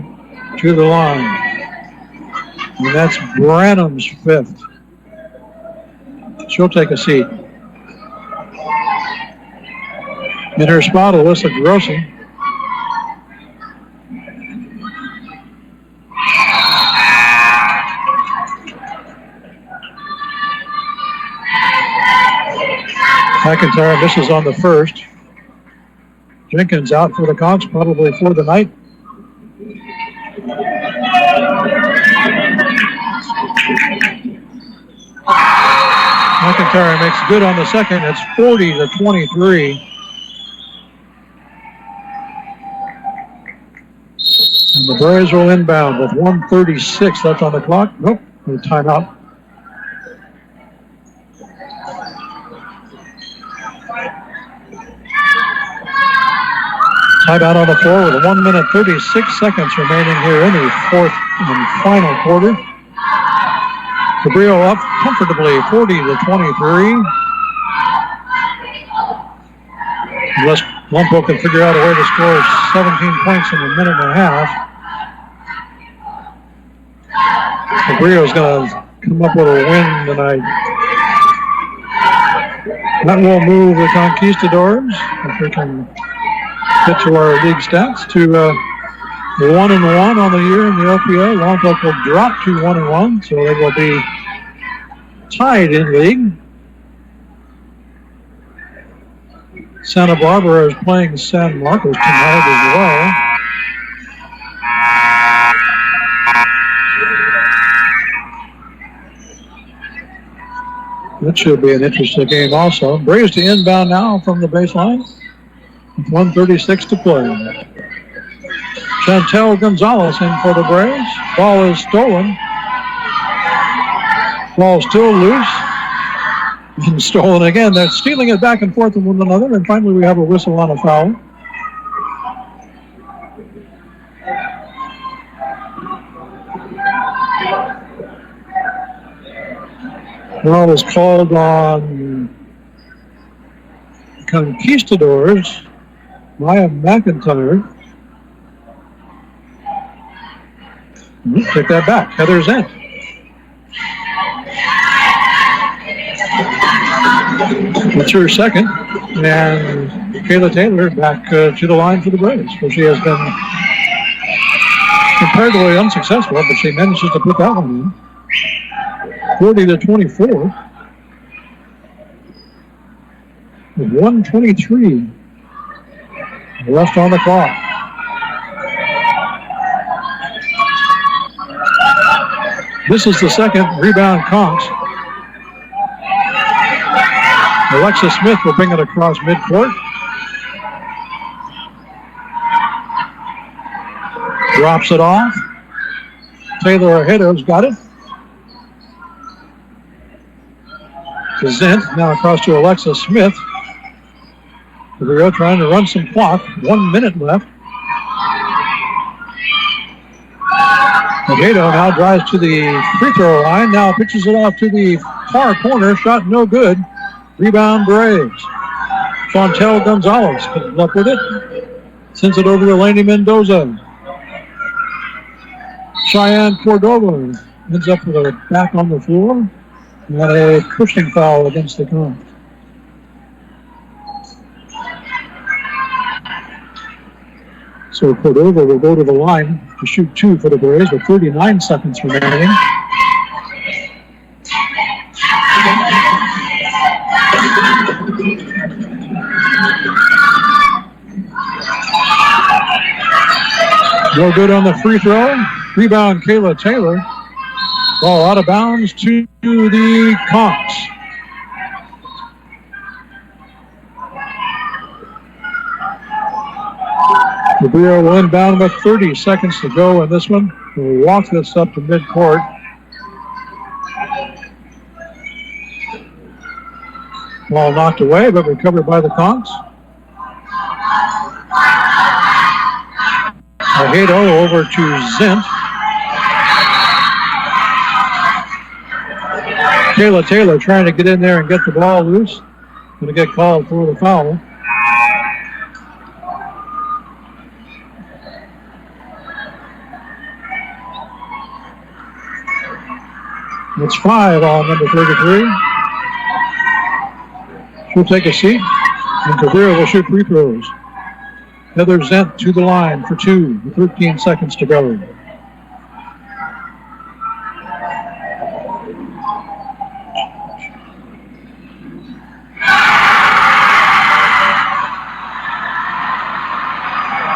to the line. And that's Branham's fifth. She'll take a seat. In her spot, Alyssa Grossi. McIntyre misses on the first. Jenkins out for the Conks, probably for the night. McIntyre makes good on the second. It's 40-23. And the Braves will inbound with 1:36 left on the clock. Nope, no timeout. Timeout on the floor with 1 minute 36 seconds remaining here in the fourth and final quarter. Cabrillo up comfortably 40-23. Unless Lompoc can figure out a way to score 17 points in a minute and a half. Cabrillo's going to come up with a win tonight. That will move the Conquistadors, if we can get to our league stats, to 1-1 on the year in the LPL. Lompoc will drop to 1-1, so they will be tied in league. Santa Barbara is playing San Marcos tonight as well. That should be an interesting game also. Braves to inbound now from the baseline with 1:36 to play. Chantel Gonzalez in for the Braves. Ball is stolen. Ball still loose. And stolen again. They're stealing it back and forth with one another, and finally we have a whistle on a foul. Foul is called on Conquistadors. Maya McIntyre. Take that back. Heather Zent. That's her second. And Kayla Taylor back to the line for the Braves, where she has been comparatively unsuccessful, but she manages to put that one in. 40-24. With 1:23 left on the clock. This is the second rebound Conks. Alexa Smith will bring it across midcourt. Drops it off. Taylor Ahedo's got it. To Zent, now across to Alexa Smith. Cabrillo trying to run some clock. 1 minute left. Ahedo now drives to the free throw line. Now pitches it off to the far corner. Shot no good. Rebound Braves. Chantel Gonzalez comes up with it. Sends it over to Lainey Mendoza. Cheyenne Cordova ends up with a back on the floor. And a pushing foul against the Conks. So Cordova will go to the line to shoot two for the Braves with 39 seconds remaining. No good on the free throw. Rebound Kayla Taylor. Ball out of bounds to the Conks. Cabrillo will inbound with 30 seconds to go in this one. We'll walk this up to midcourt. Ball knocked away, but recovered by the Conks. Ahedo over to Zent. Kayla Taylor trying to get in there and get the ball loose. Going to get called for the foul. It's 5 on number 33. She'll take a seat, and Cabrillo will shoot free throws. Heather Zent to the line for two, with 13 seconds to go.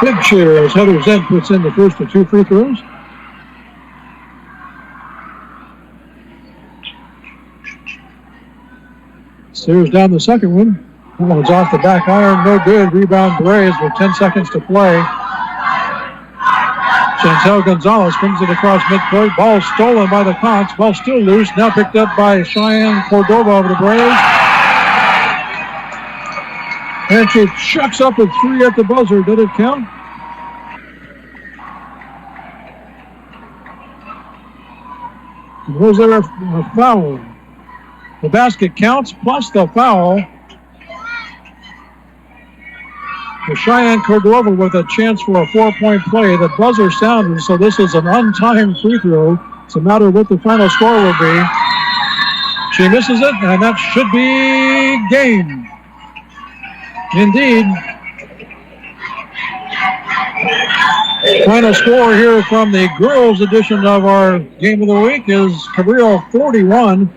Big cheer as Heather Zent puts in the first of two free throws. Steers down the second one. That one's off the back iron, no good. Rebound Braves with 10 seconds to play. Chantel Gonzalez brings it across midcourt. Ball stolen by the Conks. Ball still loose. Now picked up by Cheyenne Cordova of the Braves. And she chucks up a 3 at the buzzer. Did it count? Was there a foul? The basket counts plus the foul. The Cheyenne Cordova with a chance for a 4-point play. The buzzer sounded, so this is an untimed free throw. It's a matter of what the final score will be. She misses it, and that should be game. Indeed. Final score here from the girls edition of our game of the week is Cabrillo 41,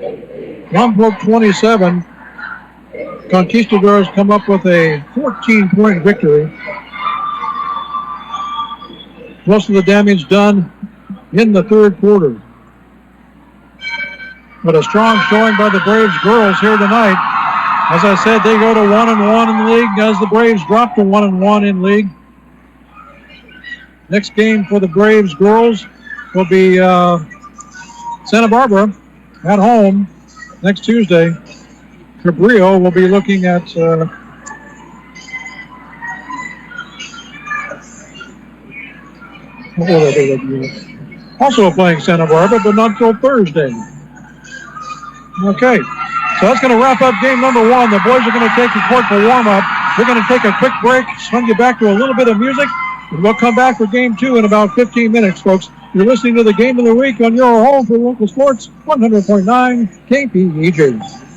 Lompoc 27. Conquistadors come up with a 14-point victory. Most of the damage done in the third quarter. But a strong showing by the Braves girls here tonight. As I said, they go to 1-1 in the league as the Braves drop to 1-1 in league. Next game for the Braves girls will be Santa Barbara at home next Tuesday. Cabrillo will be looking at also playing Santa Barbara, but not until Thursday. Okay, so that's going to wrap up game number 1. The boys are going to take the court for warm-up. We're going to take a quick break, swing you back to a little bit of music, and we'll come back for game 2 in about 15 minutes, folks. You're listening to the Game of the Week on your home for local sports, 100.9 KPEG.